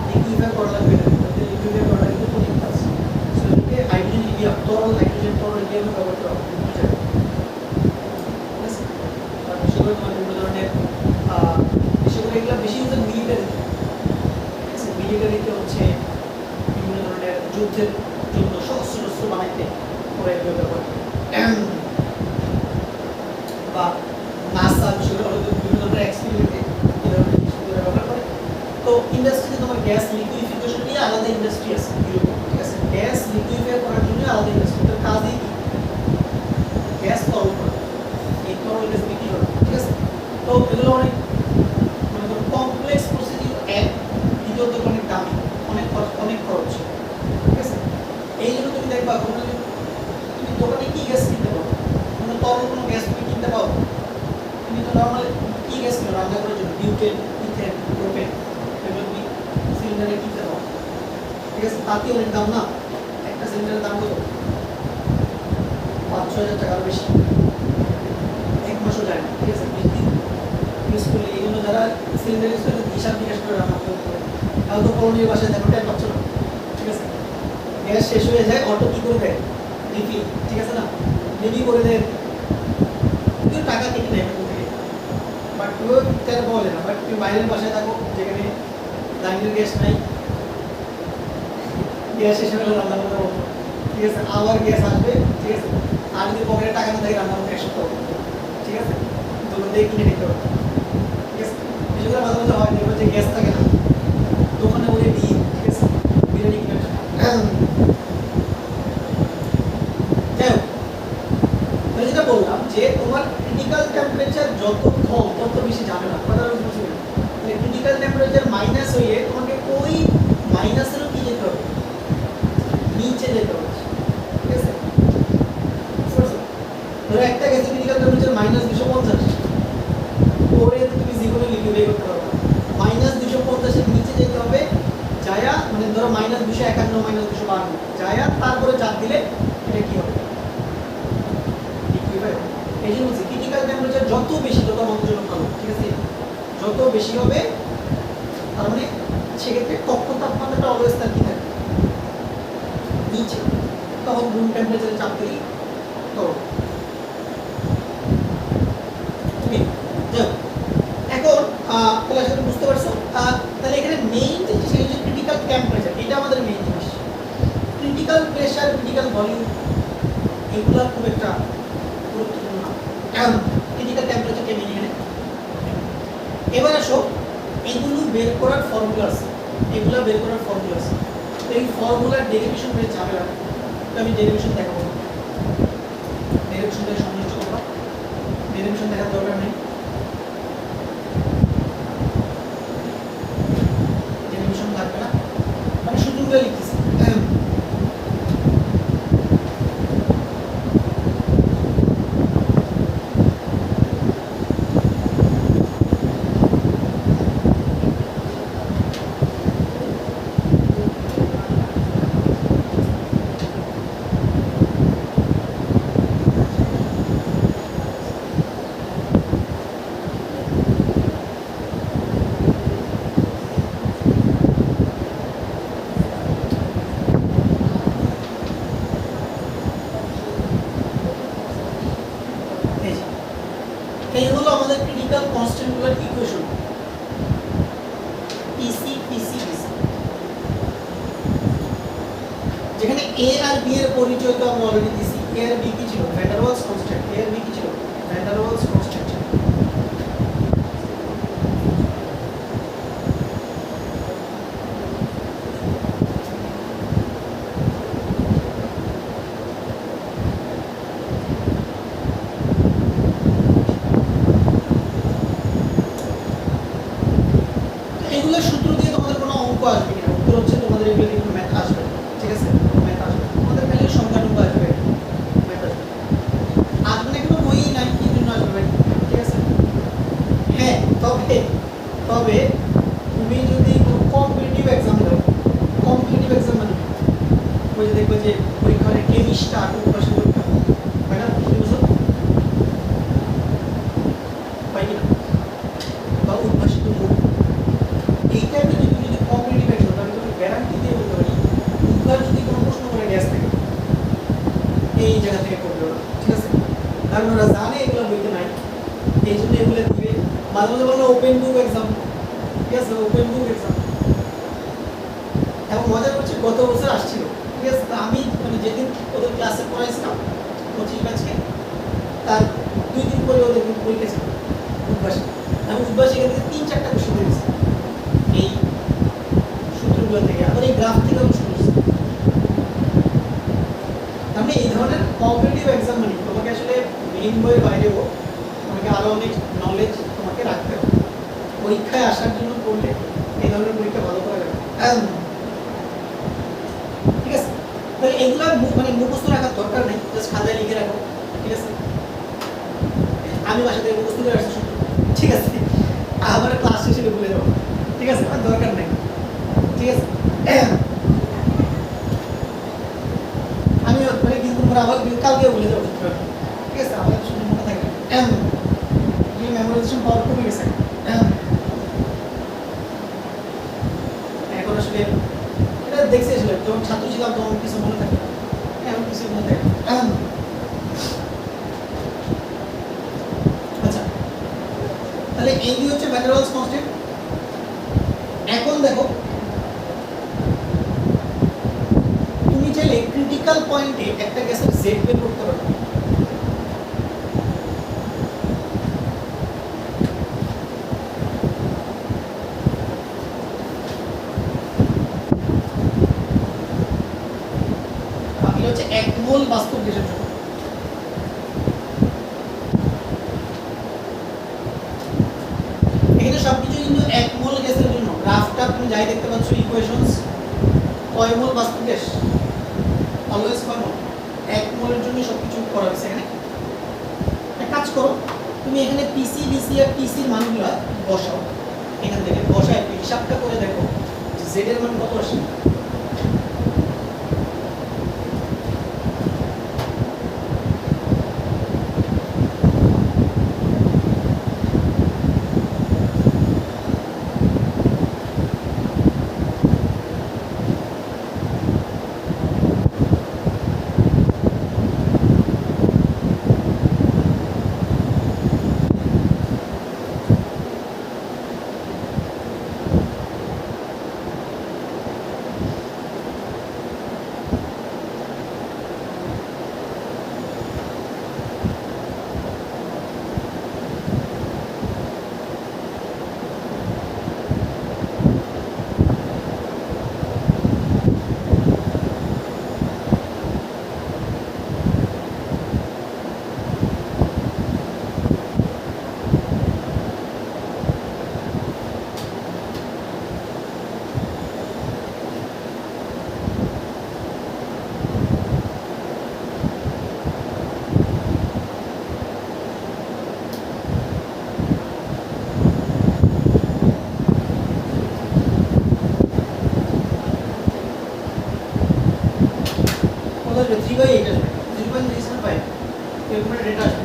লিকুইফাই করা লাগবে। লিকুইফাই করা কিন্তু কঠিন কাজ। সেটাকে হাইড্রোজেন, হিলিয়াম, তরল নাইট্রোজেন, তরল হিলিয়াম ব্যবহার করা হয় বিভিন্ন জায়গায়। ঠিক আছে, আর বিশেষ করে তোমার বিভিন্ন ধরনের বিশেষ করে এগুলো বেশি হচ্ছে মিলিটারি। ঠিক আছে, মিলিটারিতে হচ্ছে বিভিন্ন ধরনের যুদ্ধের জন্য শস্ত্র বানাইতে ওরা এগুলো ব্যবহার করে, বা নাসা বিশেষ করে বিভিন্ন ধরনের এক্সপেরিমেন্টে এই ধরনের জিনিসগুলো ব্যবহার করে। তো ইন্ডাস্ট্রিতে তোমার গ্যাস লিকুইফিকেশন নিয়ে আলাদা ইন্ডাস্ট্রি আছে। ঠিক আছে, গ্যাস লিকুইফাই করার জন্য আলাদা ইন্ডাস্ট্রি। তার কাজই কি? গ্যাস তরল করা, এই তরল গ্যাস বিক্রি করা। ঠিক আছে, তো এগুলো অনেক মানে কমপ্লেক্স প্রসিডিউর, এক দ্বিতীয়ত অনেক দামি, অনেক খরচ। ঠিক আছে, এই জন্য তুমি দেখবা তুমি দোকানে কি গ্যাস কিনতে পারো, কোনো তরল কোনো গ্যাস তুমি কিনতে পারো। তুমি তো নর্মালি কি গ্যাস কিনো রান্না করার জন্য? বিউটেন, ইথেন, প্রোপেন, এগুলো তুমি সিলিন্ডারে কিনতে পারো। ঠিক আছে, তাতে অনেক দাম না। সিলিন্ডারের দাম কত? 5-6 হাজার টাকার বেশি, এক মাসও যায় না। ঠিক আছে, 20 দিন ইউজ করলে এই জন্য যারা সিলিন্ডার ইউজ করে হিসাব নিকাশ করে রান্না করতে হবে। তাহলে তো করণীয় বাসায় দেখো টাইম পাচ্ছ না। ঠিক আছে, গ্যাস শেষ হয়ে যায়, অটো কি করে দেয়? রিফিল। ঠিক আছে না, রিফিল করে দেয়, কিন্তু টাকা কেটে নেয় থেকে। বাট কেউ তার বলে না। বাট তুমি বাইরের বাসায় থাকো যেখানে লাইনের গ্যাস নাই, গ্যাস শেষ হয়ে গেলে রান্না করতে বলবো। ঠিক আছে, আবার গ্যাস আসবে। ঠিক আছে, আর যদি পকেটে টাকা না থাকে রান্না করতে 1 সপ্তাহ। ঠিক আছে, দোকান থেকে কিনে নিতে হবে। ঠিক আছে, বিশেষ করে মাঝে মাঝে হয় দেখবো যে গ্যাস থাকে না, দোকানে বলে দিই। ঠিক আছে, বিরিয়ানি কিনে যাই হোক, যেটা বললাম যে তোমার ক্রিটিক্যাল টেম্পারেচার যত কম তত বেশি যাবে না। কথা বুঝতে পারছো? ক্রিটিক্যাল টেম্পারেচার মাইনাস হয়ে তোমাকে ওই মাইনাসেরও কি যেতে হবে? নিচে যেতে হবে। ঠিক আছে, ধরো একটা গ্যাসের ক্রিটিক্যাল টেম্পারেচার -250, ওরে তুমি জীবনে লিকুইড করতে পারবে -250 এর নিচে যেতে হবে। যায়া মানে ধরো -251 -252 যায়া তারপরে চাপ দিলে এটা কি হবে? লিকুইড। এই জন্য ক্রিটিক্যাল টেম্পারেচার যত বেশি তত আমাদের জন্য ভালো। ঠিক আছে, যত বেশি হবে তার মানে সেক্ষেত্রে কক্ষ তাপমাত্রাটা অলওয়েজ তার কি থাকে? নিচে। তখন রুম টেম্পারেচারে চাপ দিই তো ওকে। এখন তাহলে আসলে বুঝতে পারছো, তাহলে এখানে মেইন যে সেটা হচ্ছে ক্রিটিক্যাল টেম্পারেচার। এটা আমাদের মেইন জিনিস। ক্রিটিক্যাল প্রেসার, ক্রিটিক্যাল ভলিউম এগুলো খুব একটা গুরুত্বপূর্ণ না। ক্রিটিক্যাল টেম্পারেচারকে মেনে এখানে। এবার আসো, এগুলো বের করার ফর্মুলা আছে। এগুলো বের করার ফর্মুলা আছে। তো এই ফর্মুলার ডেরিভেশন বের ঝামেলা। তো আমি ডেরিভেশন দেখাবো। ডেরিভেশন থেকে সংযুক্ত করব। ডেরিভেশন দেখার দরকার নেই। ডেরিভেশন লাগবে না, আমি সূত্রগুলো লিখতেছি। এই হলো আমাদের ক্রিটিক্যাল কনস্ট্যান্টগুলোর ইকুয়েশন, টিসি পিসি ডিসি। যেখানে এ আর বি এর পরিচয় তো আমরা অলরেডি দিছি। এ আর বি কি ছিল? Van der Waals constant. A আর বি কি ছিল? Van der Waals constant. এগুলোর সূত্র দিয়ে তোমাদের কোনো অঙ্ক আসবে কিনা? উত্তর হচ্ছে তোমাদের এগুলো দিয়ে ম্যাথ আসবে। ঠিক আছে, ম্যাথ আসবে। তোমাদের খালি সংখ্যানুপাত আসবে, ম্যাথ আসবে। আসবে না কোনো বই নাই, কি জন্য আসবে ভাই? ঠিক আছে, হ্যাঁ, তবে তবে তুমি যদি কোনো কম্পিটিটিভ এক্সাম দাও, কম্পিটিটিভ এক্সাম মানে ওই যে দেখবে যে পরীক্ষা হয় কেমিস্টটা উপাসে পরীক্ষা হয় না, কি বুঝো? হয় কিনা? বা উদ্ভাসিত মুখ, এই টাইপের যদি তুমি যদি কম্পিটিটিভ এক্সাম দাও, আমি তোমাকে গ্যারান্টি দিয়ে বলতে পারি উদ্ভাস যদি কোনো প্রশ্ন করে গ্যাস থেকে এই জায়গা থেকে করবে ওরা। ঠিক আছে, কারণ ওরা জানে এগুলো বইতে নাই, এই জন্য এগুলো দিবে। মাঝে মাঝে বললো ওপেন বুক এক্সাম। ঠিক আছে, ওপেন বুক এক্সাম। এবং মজা করছে গত বছর আসছিল। ঠিক আছে, আমি মানে যেদিন ওদের ক্লাসে পড়াইছিলাম 25 ব্যাচকে, তার 2 দিন পরে ওদের পরীক্ষা ছিল উদ্ভাসে। আমি উদ্ভাসে এখান থেকে 3-4টা কোশ্চেন দিয়েছি এই সূত্রগুলো থেকে, আবার এই গ্রাফ থেকে আমি শুনেছি। তাহলে এই ধরনের কম্পিটিটিভ এক্সাম মানে তোমাকে আসলে মেইন বইয়ের বাইরেও তোমাকে আরো অনেক নলেজ তোমাকে রাখতে হবে। পরীক্ষায় আসার জন্য পড়লে এই ধরনের পরীক্ষা ভালো করা যাবে। ঠিক আছে, তাহলে এগুলো মানে মুখস্থ রাখার দরকার নেই, জাস্ট খাতায় লিখে রাখো। ঠিক আছে, আমি বাসা থেকে মুখস্থ করে আসছি। ঠিক আছে, আবার ক্লাস শেষে ভুলে যাবো। ঠিক আছে, আমার দরকার নেই। ঠিক আছে, আমি মানে কিন্তু আবার কালকে বলে দেবো, ঠিক আছে? আমার শুনে মনে থাকে এম এই মেমোরাইজেশন পাওয়ার কমে গেছে এম। এখন আসলে এটা দেখছি আসলে যখন ছাত্র ছিলাম তখন কিছু মনে থাকে, এমন কিছু মনে থাকে এম। আচ্ছা, তাহলে এই হচ্ছে ভ্যান ডার ওয়ালস কনস্ট্যান্ট। এখন দেখো তুমি চাইলে ক্রিটিক্যাল পয়েন্টে একটা গ্যাসের জেড বের করতে পারো। এটা হচ্ছে 1 মোল বাস্তব গ্যাসের জন্য। এখানে সবকিছু কিন্তু 1 মোল গ্যাসের জন্য। গ্রাফটা তুমি যাই দেখতে পাচ্ছ ইকুয়েশনস, কয় মোল বাস্তব গ্যাস, অলওয়েজ কয় মোল, 1 মোলের জন্য সবকিছু করা হয়েছে এখানে। এক কাজ করো, তুমি এখানে পিসি বিসি আর টিসির মানগুলো বসাও, এখান থেকে বসায় হিসাবটা করে দেখো জেড এর মান কত আসে। আসবে 3/8 আসবে, 3.375 এরকম একটা ডেটা আসবে।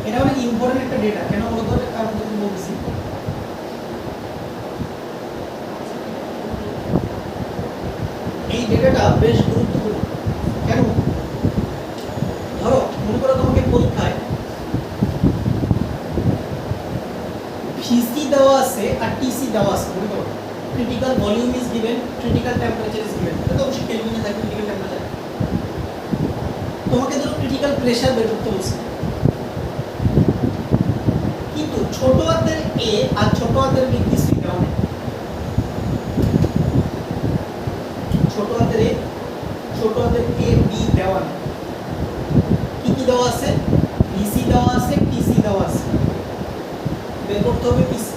এটা অনেক ইম্পর্টেন্ট একটা ডেটা, কেন বলতো? কারণ তুমি বলছি এই ডেটাটা বেশ গুরুত্বপূর্ণ। কেন? ধরো মনে করো তোমাকে পরীক্ষায় ভিসি দেওয়া আছে আর টিসি দেওয়া আছে, মনে করো critical volume is given, critical temperature is given, এটা তো অবশ্যই কেলভিনে থাকে ক্রিটিক্যাল টেম্পারেচার। তোমাকে ধরো ক্রিটিক্যাল প্রেসার বের করতে বলছে, কিন্তু ছোট হাতের এ আর ছোট হাতের বি কিছুই দেওয়া নেই। ছোট হাতের এ, ছোট হাতের এ বি দেওয়া নেই। কি কি দেওয়া আছে? ভিসি দেওয়া আছে, টিসি দেওয়া আছে, বের করতে হবে পিসি।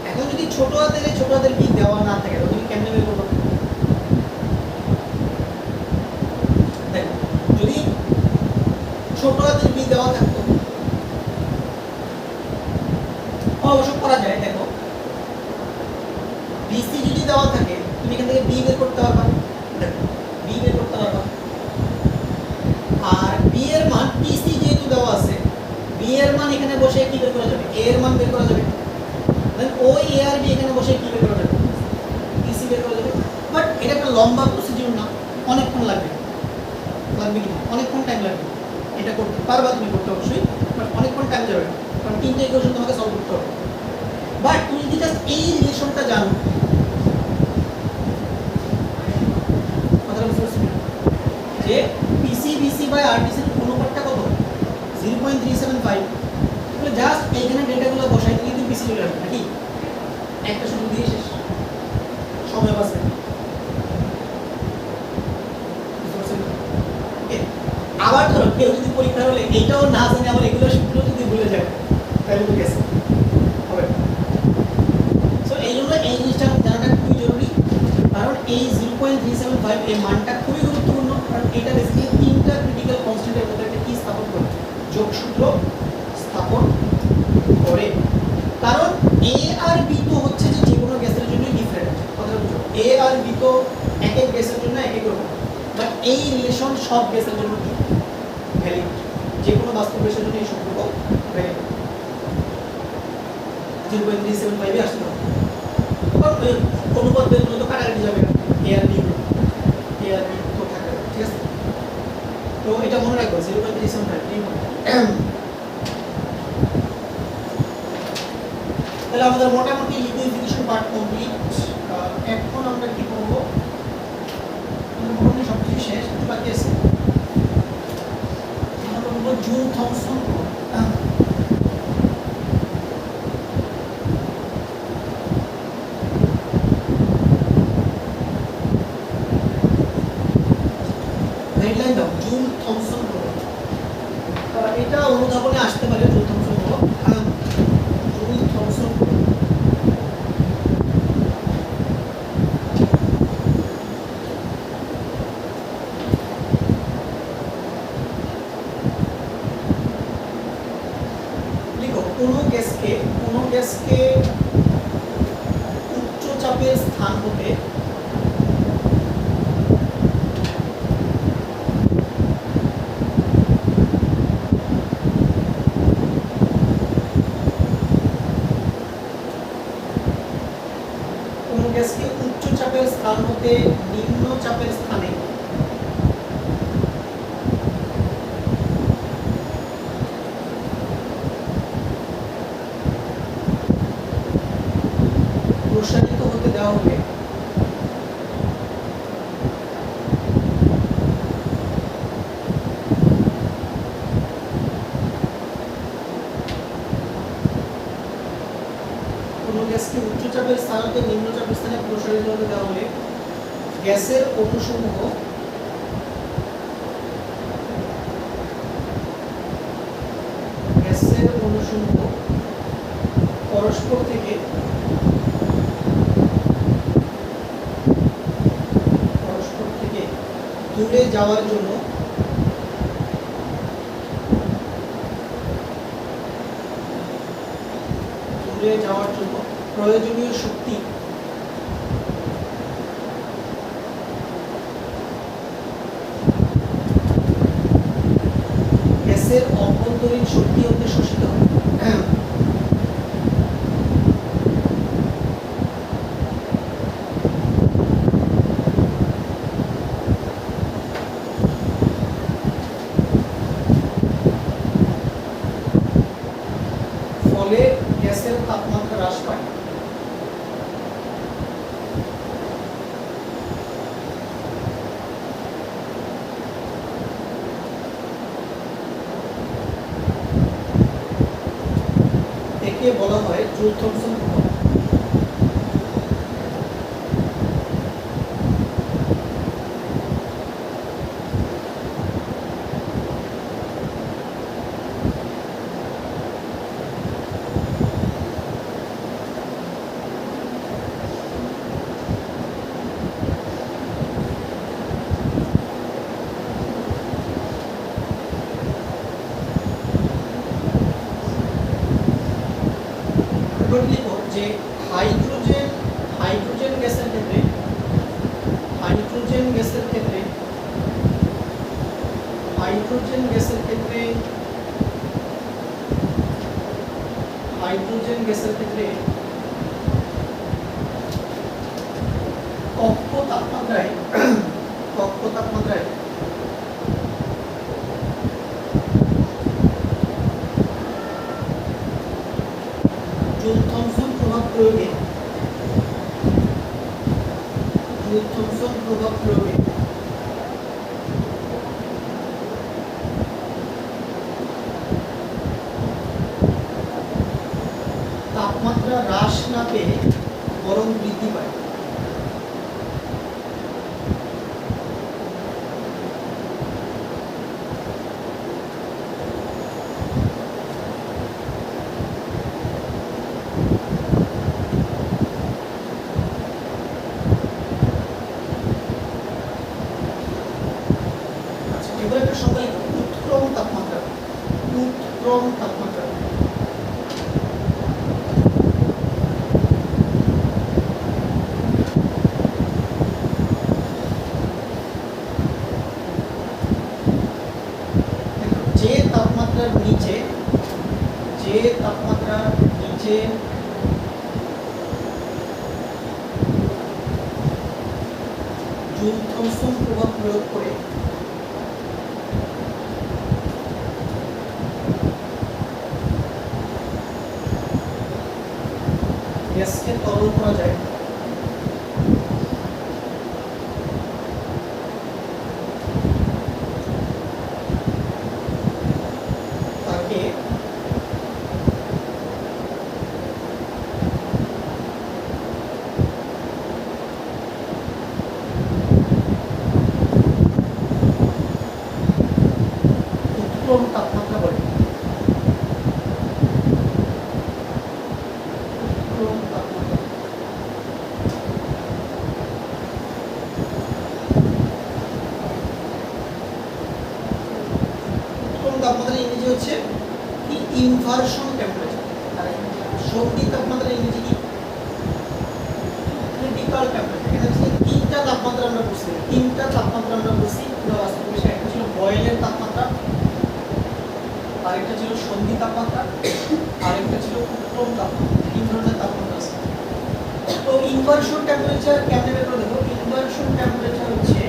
এখন যদি ছোট হাতের এ ছোট হাতের বি দেওয়া না থাকে তাহলে তুমি কেমনে বের করবে? দেখো যদি ছোট হাতের বি দেওয়া থাকতো অবশ্য করা যায়। দেখো বিসি যদি দেওয়া থাকে তুমি এখান থেকে বি বের করতে পারবা, দেখো বি বের করতে পারবা। আর বি এর মান টিসি যেহেতু দেওয়া আছে, বি এর মান এখানে বসে কি বের করা যাবে? এ এর মান বের করা যাবে। দেন ওই এ আর বি এখানে বসে কি বের করা যাবে? টিসি বের করা যাবে। বাট এটা একটা লম্বা প্রসিডিউর না, অনেকক্ষণ লাগবে। লাগবে কি না? অনেকক্ষণ টাইম লাগবে। এটা করতে পারবা তুমি, করতে অবশ্যই, বাট অনেকক্ষণ টাইম যাবে, কারণ তিনটে ইকুয়েশন তোমাকে সলভ করতে হবে। বাট তুমি যদি জাস্ট এই রিলেশনটা জানো, কথাটা বুঝতে পারছো যে পিসি বিসি বাই আরটিসি এর অনুপাতটা কত? 0.375। তাহলে জাস্ট এইখানে ডেটাগুলো বসাই দিলে কিন্তু পিসি চলে আসবে নাকি? একটা শুরু দিয়ে শেষ, সময় বাঁচবে। আবার ধরো কেউ যদি পরীক্ষা হলে এইটাও না জানে, আবার এগুলো সূত্র যদি ভুলে যায় তাহলে তো গেছে হবে। সো এই জন্য এই জিনিসটা জানাটা খুবই জরুরি, কারণ এই 0.375 এর মানটা খুবই গুরুত্বপূর্ণ। কারণ এটা বেসিক্যালি তিনটা ক্রিটিক্যাল কনস্ট্যান্টের মধ্যে একটা কি স্থাপন করে? যোগসূত্র স্থাপন করে। কারণ এ আর বি তো হচ্ছে যে কোনো গ্যাসের জন্য ডিফারেন্ট, কথাটা বুঝো। এ আর বি তো এক এক গ্যাসের জন্য এক এক রকম, বাট এই রিলেশন সব গ্যাসের জন্য কি ভ্যালিড, যে কোনো বাস্তব গ্যাসের জন্য এই সম্পর্ক ভ্যালিড। 0.375 আসতে হবে, কারণ অনুপাত বের তো কাটাকাটি যাবে না, এ আর বি তো থাকে, ঠিক আছে। তো এটা মনে রাখবো 0.375 তাহলে আমাদের মোটামুটি লিকুইফিকেশন পার্ট কমপ্লিট। এখন আমরা কি করব, মোটামুটি সবকিছু শেষ, বাকি আছে আমরা বলবো জুল থমসন। হেডলাইন দাও জুল থমসন প্রভাব। এটা অনুধাবনে আসতে পারে জুল থমসন প্রভাব। জুল থমসন লিখো, কোনো গ্যাসকে উচ্চ চাপের স্থান হতে উচ্চ চাপের স্থান হতে নিম্ন চাপের স্থানে প্রসারিত হতে দেওয়া হবে কোনো গ্যাসকে উচ্চ চাপের স্থান হতে নিম্ন চাপের স্থানে প্রসারিত হতে দেওয়া হলে গ্যাসের অণুসমূহ পরস্পর থেকে দূরে যাওয়ার জন্য প্রয়োজনীয় শক্তি গ্যাসের অভ্যন্তরীণ শক্তি হতে শোষিত হয়। ফলে গ্যাসের তাপমাত্রা হ্রাস পায়। একে বলা হয় জুল থমসন প্রভাব। লিখো যে হাইড্রোজেন গ্যাসের ক্ষেত্রে কক্ষ তাপমাত্রায় জুল থমসন প্রভাব প্রয়োগে তাপমাত্রা হ্রাস না পেয়ে বরং বৃদ্ধি পায়। এবার একটা সংজ্ঞা লিখো, উৎক্রম তাপমাত্রা। তাপমাত্রার নিচে জুল থমসন প্রভাব প্রয়োগ করে গ্যাসকে তরল করা যায় তাকে উৎক্রম তাপমাত্রা বলে। উৎক্রম তাপমাত্রা তাপমাত্রা ইংরেজি হচ্ছে কি ইনভার্সন টেম্পারেচার। আর সন্ধি তাপমাত্রা ইংরেজি কি ক্রিটিক্যাল টেম্পারেচার। এটা হচ্ছে তিনটা তাপমাত্রা আমরা বুঝছি, পুরো বাস্তবে একটা ছিল বয়েলের তাপমাত্রা, আরেকটা ছিল সন্ধি তাপমাত্রা, আরেকটা ছিল উৎক্রম তাপমাত্রা। তিন ধরনের তাপমাত্রা আছে। তো ইনভার্সন টেম্পারেচার কেমনে বের করে দেবো? ইনভার্সন টেম্পারেচার হচ্ছে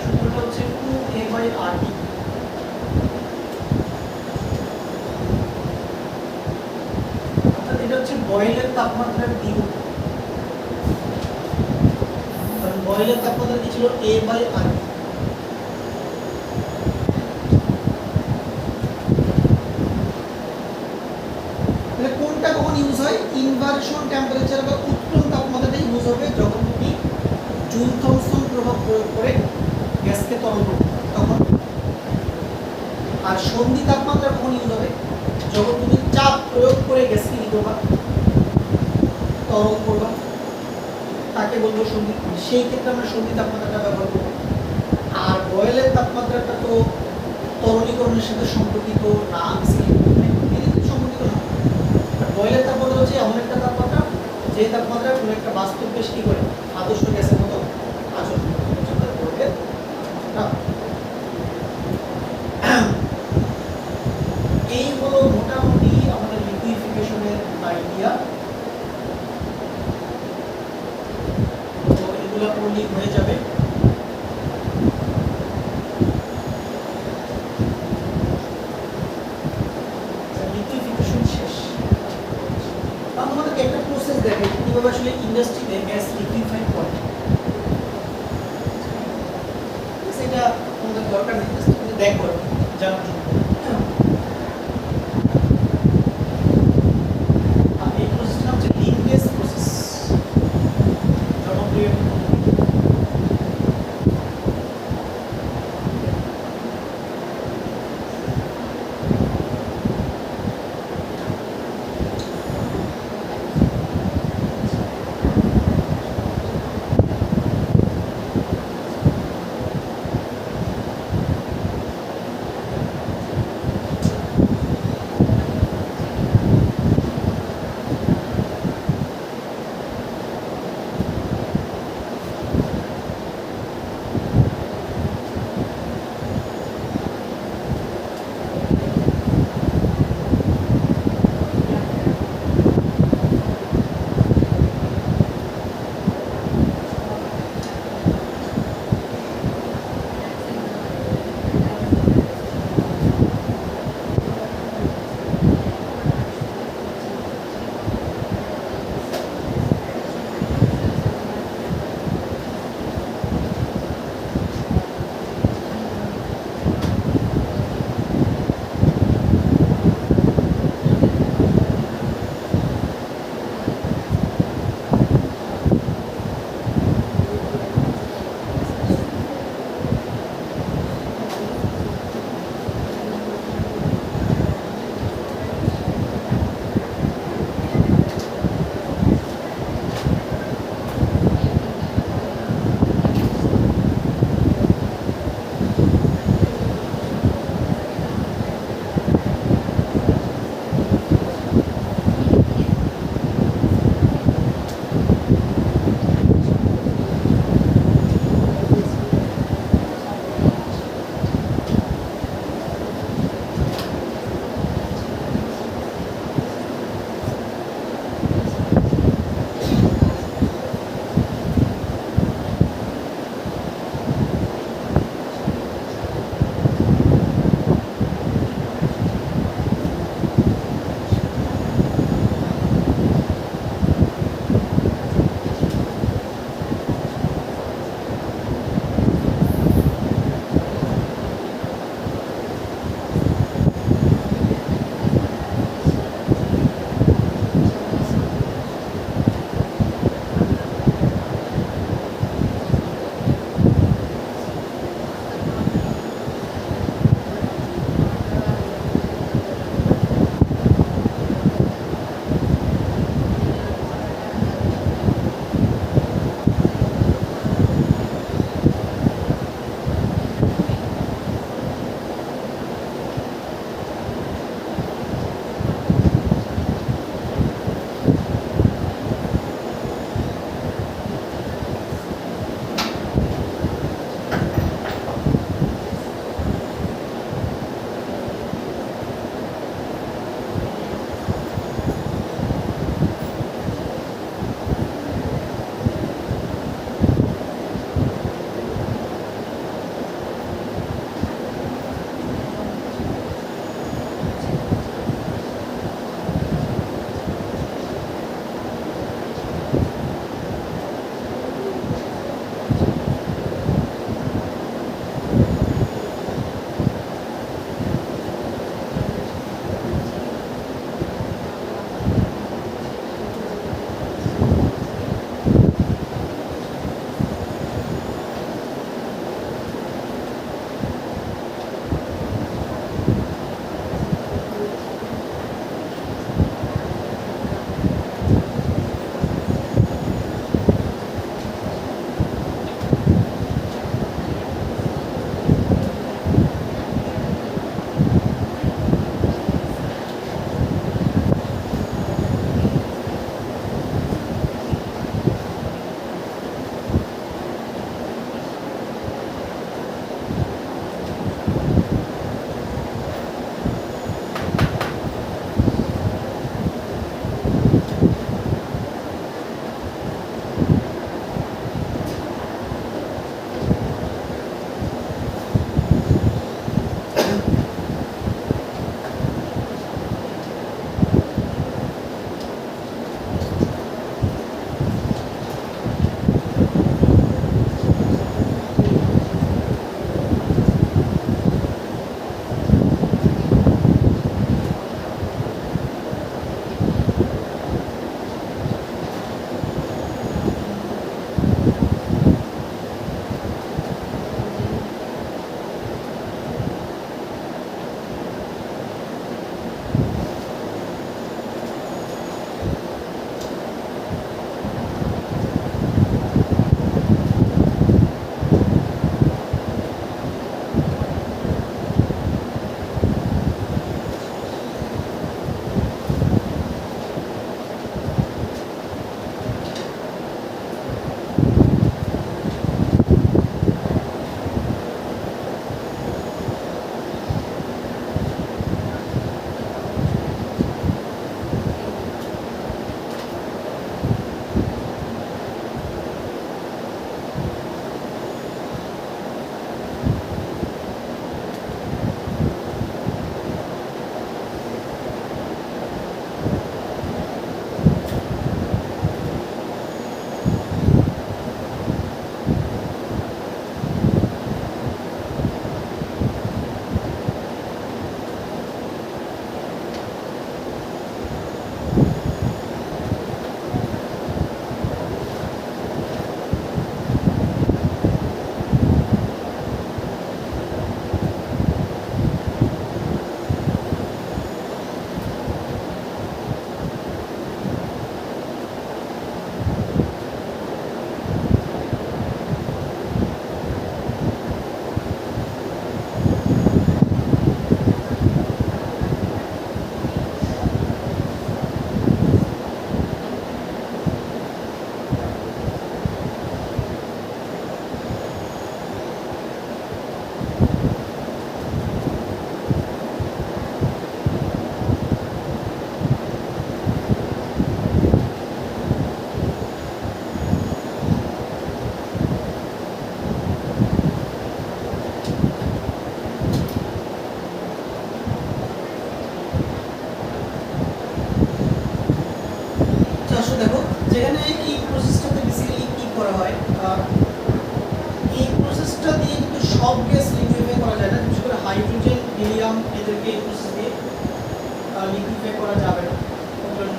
সূত্রটা হচ্ছে 2a/RT। এটা হচ্ছে বয়েলের তাপমাত্রার দ্বিগুণ। কারণ বয়েলের তাপমাত্রা কি ছিল a/RT। তাহলে কোনটা কখন ইউজ হয়? ইনভার্সন টেম্পারেচার বা উৎক্রম তাপমাত্রাটা ইউজ হবে যখন তুমি জুল থমসন প্রভাব প্রয়োগ করে গ্যাসকে তরল করবে তখন। আর সন্ধি তাপমাত্রা কখন ইউজ হবে? যখন তুমি চাপ প্রয়োগ করে গ্যাসকে কি করবা? তরল করবা, তাকে বলবো সন্ধি। সেই ক্ষেত্রে আমরা সন্ধি তাপমাত্রাটা ব্যবহার করব। আর বয়েলের তাপমাত্রাটা তো তরলীকরণের সাথে সম্পর্কিত না, সম্পর্কিত না। বয়েলের তাপমাত্রা হচ্ছে এমন একটা তাপমাত্রা যে তাপমাত্রা কোনো একটা বাস্তব গ্যাস কি করে আদর্শ গ্যাসের মতো আচরণ করবে না। এই হলো মোটামুটি আমাদের লিকুইফিকেশনের আইডিয়া। তো এগুলো পড়লেই হয়ে যাবে। লিকুইফিকেশন শেষ। আমাদেরকে একটা প্রসেস দেখে কিভাবে আসলে ইন্ডাস্ট্রিতে গ্যাস লিকুইফাই করে। সেটা আমাদের দরকার নেই, দেখো জানার জন্য। এই প্রসেসটা হচ্ছে লিঙ্কেজ প্রসেস, জনপ্রিয়।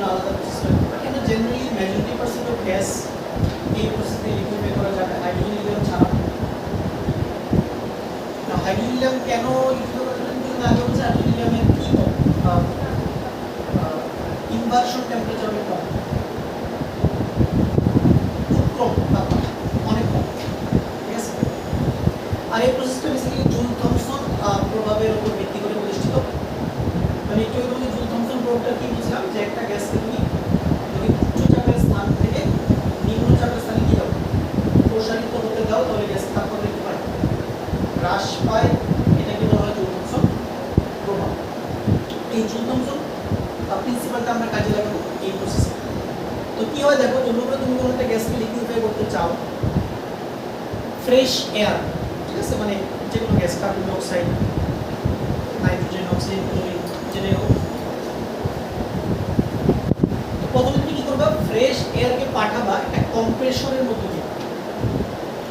আলাদা প্রসেস হয়, এখানে generally majority percent of gas এই প্রসেসে লিকুইফাই করা যাবে হাইড্রোজেন হিলিয়াম ছাড়া। হাইড্রোজেন হিলিয়াম কেন লিকুইফাই করা যাবে? কিন্তু আগে বলছে হাইড্রোজেন হিলিয়ামের কি ইনভার্সন টেম্পারেচার অনেক কম, খুব কম তাপমাত্রা, অনেক কম, ঠিক আছে। আর এই প্রসেসটা বেসিক্যালি জুল থমসন প্রভাবের উপর ভিত্তি করে প্রতিষ্ঠিত। আমি একটু আগে জুল থমসন প্রভাবটা কি বুঝলাম, যে একটা গ্যাসকে তুমি যদি উচ্চ চাপের স্থান থেকে নিম্ন চাপের স্থানে কি দাও, প্রসারিত হতে দাও, তাহলে গ্যাসের তাপমাত্রা কি হয়, হ্রাস পায়। এটাকে বলা হয় জুল থমসন প্রভাব। এই জুল থমসন প্রিন্সিপালটা আমরা কাজে লাগাবো এই প্রসেসে। তো কি হয় দেখো, যখন তুমি কোনো একটা গ্যাসকে লিকুইফাই করতে চাও, ফ্রেশ এয়ার, ঠিক আছে, মানে যে কোনো gas, carbon die oxide, nitrogen, oxygen, chlorine, যেটা হোক, তো প্রথমে তুমি কি করবা, ফ্রেশ এয়ারকে পাঠাবা একটা কম্প্রেসরের মধ্যে দিয়ে।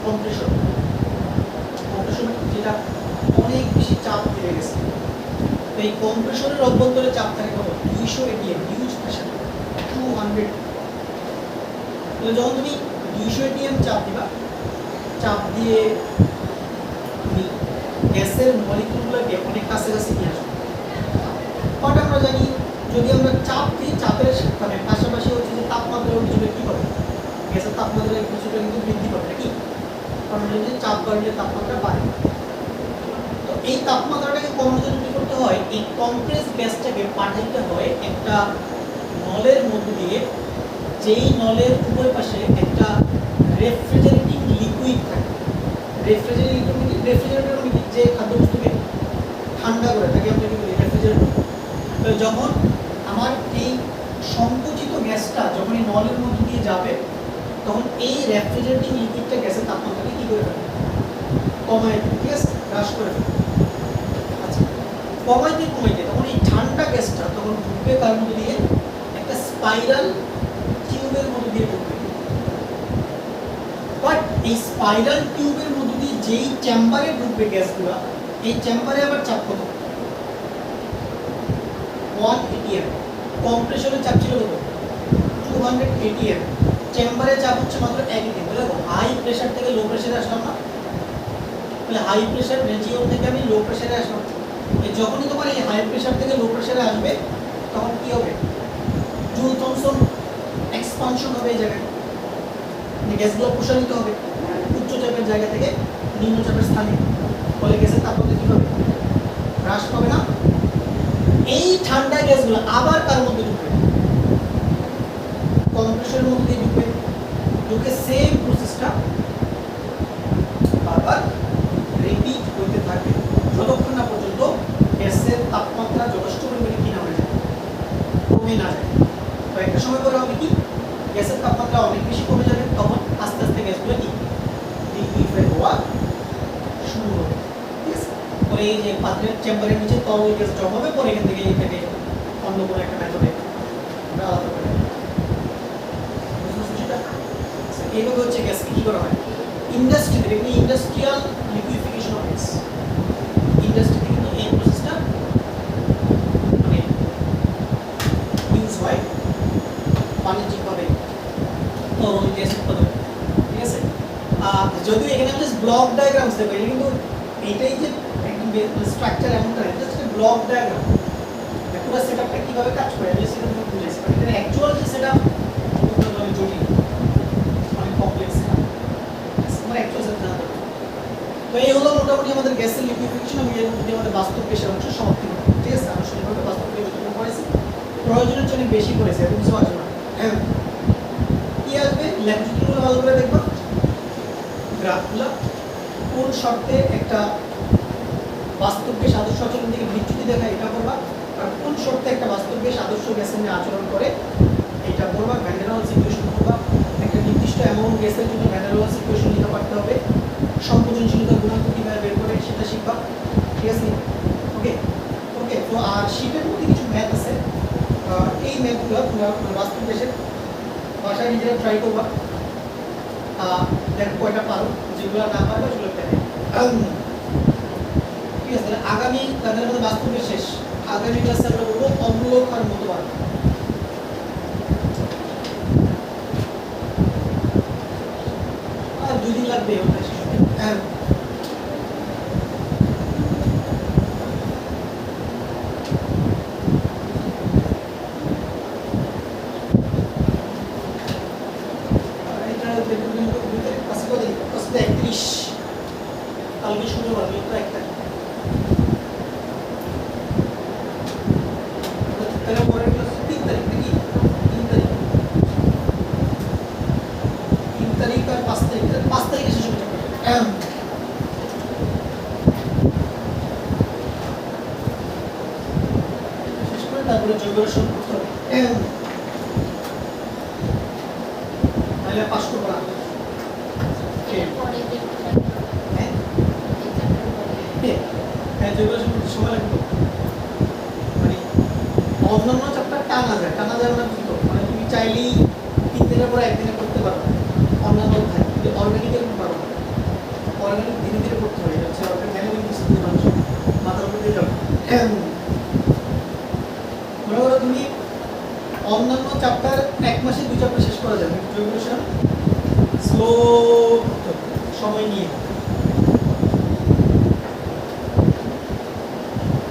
কম্প্রেসর যেটা অনেক বেশি চাপ বেড়ে গেছে, তো এই কম্প্রেসরের অভ্যন্তরে চাপ থাকে কত, 200 atm, হিউজ প্রেসার, 200। তাহলে যখন তুমি 200 atm চাপ দিবা, চাপ দিয়ে তুমি গ্যাসের মলিকিউলগুলোকে অনেক কাছে কাছে নিয়ে আসবে। বাট আমরা জানি যদি আমরা চাপ দিই, চাপের মানে পাশাপাশি হচ্ছে যে তাপমাত্রা কিছুটা কি হবে, গ্যাসের তাপমাত্রা কিছুটা কিন্তু বৃদ্ধি পাবে নাকি, কারণ যদি চাপ বাড়লে তাপমাত্রা বাড়ে। তো এই তাপমাত্রাটাকে কমানোর জন্য কি করতে হয়, এই কম্প্রেস গ্যাসটাকে পাঠাইতে হয় একটা নলের মধ্য দিয়ে, যেই নলের উভয় পাশে একটা রেফ্রিজারেটিং লিকুইড থাকে। রেফ্রিজারেটর মানে যে খাদ্যবস্তুকে ঠান্ডা করে থাকে, আমরা কি বলি রেফ্রিজারেটর। তো যখন আমার এই সংকুচিত গ্যাসটা যখন এই নলের মধ্য দিয়ে যাবে, তখন এই রেফ্রিজারেটিং লিকুইডটা গ্যাসের তাপমাত্রাকে কি করে ফেলে, কমায়, ঠিক আছে, হ্রাস করে ফেলে। আচ্ছা, কমাইতে তখন এই ঠান্ডা গ্যাসটা তখন ঢুকবে তার মধ্যে দিয়ে একটা স্পাইরাল টিউবের মধ্যে দিয়ে ঢুকবে। বাট এই স্পাইরাল টিউবের মধ্যে দিয়ে যেই চেম্বারে ঢুকবে গ্যাসগুলো, এই চেম্বারে আবার চাপ কত, 1 atm। কম্প্রেসরের চাপ ছিল কত, 200 atm। চেম্বারে চাপ হচ্ছে মাত্র 1 atm। দেখো হাই প্রেসার থেকে লো প্রেসারে আসলাম না, তাহলে হাই প্রেসার রেজিওন থেকে আমি লো প্রেসারে আসলাম। যখনই তোমার এই হাই প্রেসার থেকে লো প্রেসারে আসবে, তখন কি হবে, জুল থমসন এক্সপানশন হবে এই জায়গায়, গ্যাসগুলো প্রসারিত হবে উচ্চ চাপের জায়গা থেকে নিম্ন চাপের স্থানে, ফলে গ্যাসের তাপমাত্রা কি হবে, হ্রাস পাবে না। এই ঠান্ডা গ্যাসগুলো আবার তার মধ্যে ঢুকবে, কম্প্রেসরের মধ্যে ঢুকবে, ঢুকে সেম প্রসেসটা বারবার রিপিট করতে থাকবে যতক্ষণ না পর্যন্ত গ্যাসের তাপমাত্রা যথেষ্ট পরিমাণে কি না হয়ে যায়, কমে না যায়। তো একটা সময় পরে হবে কি, গ্যাসের তাপমাত্রা অনেক বেশি কমে যাবে, তখন আস্তে আস্তে গ্যাসগুলো কি লিকুইফাই হওয়া শুরু হবে, ঠিক আছে। পরে এই যে পাত্রের চেম্বারের নিচে তরল গ্যাস জমা হবে, পরে এখান থেকে এটাকে অন্য কোনো একটা মেথডে আমরা আলাদা করে এইভাবে হচ্ছে গ্যাসকে কি করা হয় ইন্ডাস্ট্রিতে। দেখুন ইন্ডাস্ট্রিয়াল লিকুইফিকেশন অফ গ্যাস, ইন্ডাস্ট্রিতে কিন্তু এই প্রসেসটা মানে ইউজ হয় বাণিজ্যিকভাবে তরল গ্যাস উৎপাদন, ঠিক আছে। যদিও এখানে আমি জাস্ট ব্লক ডায়াগ্রামস দেবো, এটা কিন্তু এইটাই যে একদম স্ট্রাকচার এমনটা না, জাস্ট একটা ব্লক ডায়াগ্রাম, পুরো সেটআপটা কিভাবে কাজ করে আমি সেটা তোমাকে বুঝাইছি। বাট এখানে অ্যাকচুয়াল যে সেটআপ অনেক জটিল, অনেক কমপ্লেক্স, মানে অ্যাকচুয়াল সেটআপ জানা দরকার। তো এই হলো মোটামুটি আমাদের গ্যাসের লিকুইফিকেশন এবং এর মধ্যে আমাদের বাস্তব গ্যাসের অংশ সমাপ্তি হলো, ঠিক আছে। আনুষ্ঠানিকভাবে বাস্তব গ্যাস যতটুকু পড়েছি, প্রয়োজনের জন্য বেশি পড়েছি, এত কিছু আসবে না। হ্যাঁ, কি আসবে, লেকচারগুলো ভালো করে দেখবা, গ্রাফগুলো কোন শর্তে একটা বাস্তব গ্যাস আদর্শ আচরণ থেকে বিচ্যুতি দেখায় এটা করবা, আর কোন শর্তে একটা বাস্তব গ্যাস আদর্শ গ্যাসের নিয়ে আচরণ করে এটা করবা। ভ্যান ডার ওয়ালস ইকুয়েশন করবা, একটা নির্দিষ্ট অ্যামাউন্ট গ্যাসের জন্য ভ্যান ডার ওয়ালস ইকুয়েশন নিতে পারতে হবে, সংকোচনশীলতা গুণাঙ্ক কিভাবে বের করে সেটা শিখবা, ঠিক আছে। ওকে ওকে তো আর শীটের মধ্যে কিছু ম্যাথ আছে, এই ম্যাথগুলো তোমরা বাস্তব গ্যাসের ভাষায় নিজেরা ট্রাই করবা, দেখো কয়টা পারো, যেগুলো না পারবে সেগুলো দেখে। ঠিক আছে, আগামী তাদের মধ্যে বাস্তব গ্যাস শেষ, আগামী ক্লাসে আমরা বলবো অম্লক্ষার মতবাদ। কালকে শনিবার তো 1 তারিখ। তাহলে পরের ক্লাস 3 তারিখ নাকি? 3 তারিখ, 3 তারিখ আর 5 তারিখ, 5 তারিখে শেষ হবে চ্যাপ্টার। শেষ করে তারপরে জৈব রসায়ন করতে হবে। তাহলে পাস করবো না। হ্যাঁ, জৈব রসায়ন করতে সময় লাগবে। মানে অন্যান্য চ্যাপ্টার টানা যায় মানে কি তো, মানে তুমি চাইলেই 3 দিনের পরে 1 দিনে করতে পারো, অন্যান্য থাকে কিন্তু অর্গানিক এরকম পারো না। অর্গানিক ধীরে ধীরে করতে হয়, এটা হচ্ছে অর্গানিক সিস্টেম মানুষ মাথার উপর দিয়ে যাবে। মনে করো তুমি অন্যান্য চ্যাপ্টার 1 মাসে 2 চ্যাপ্টার শেষ করা যাবে, জৈব রসায়ন স্লো সময় নিয়ে,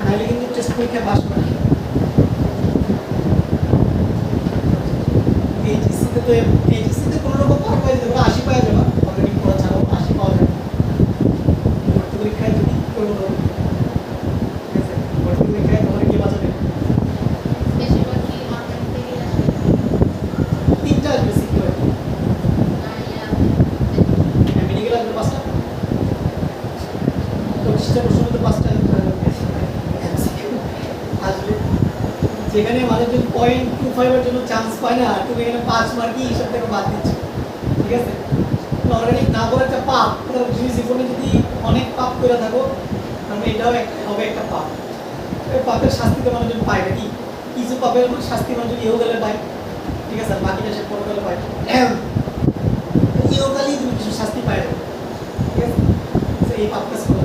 নাহলে কিন্তু টেস্ট পরীক্ষায় পাস করে। এইচএসসিতে তো এইচএসসিতে কোনো রকম পার পাই যাবে, 80 পাওয়া যাবে অলরেডি পড়া ছাড়াও 80 পাওয়া যাবে। ভর্তি পরীক্ষায় যদি কোনো ঠিক আছে, ভর্তি পরীক্ষায় তোমার কি বাঁচাবে? তিনটা আসবে সিকিউর, মেডিকেল আসবে 5টা, 25টা প্রশ্ন মধ্যে 5টা আসবে। যেখানে মানুষজন 0.25 এর জন্য চান্স পায় না, তুমি এখানে 5 মার্কই হিসাব থেকে বাদ দিচ্ছ, ঠিক আছে? অর্গানিক না করে একটা পাপ, তুমি জীবনে যদি অনেক পাপ করে থাকো তাহলে এটাও একটা হবে একটা পাপ। এই পাপের শাস্তি তো মানুষজন পায় নাকি? কিছু পাপের শাস্তি মানুষজন ইহকালে পায়, ঠিক আছে, আর বাকিটা সে পরকালে পায়। ইহকালেই তুমি কিছু শাস্তি পায়, ঠিক আছে? এই পাপ কাজ করো।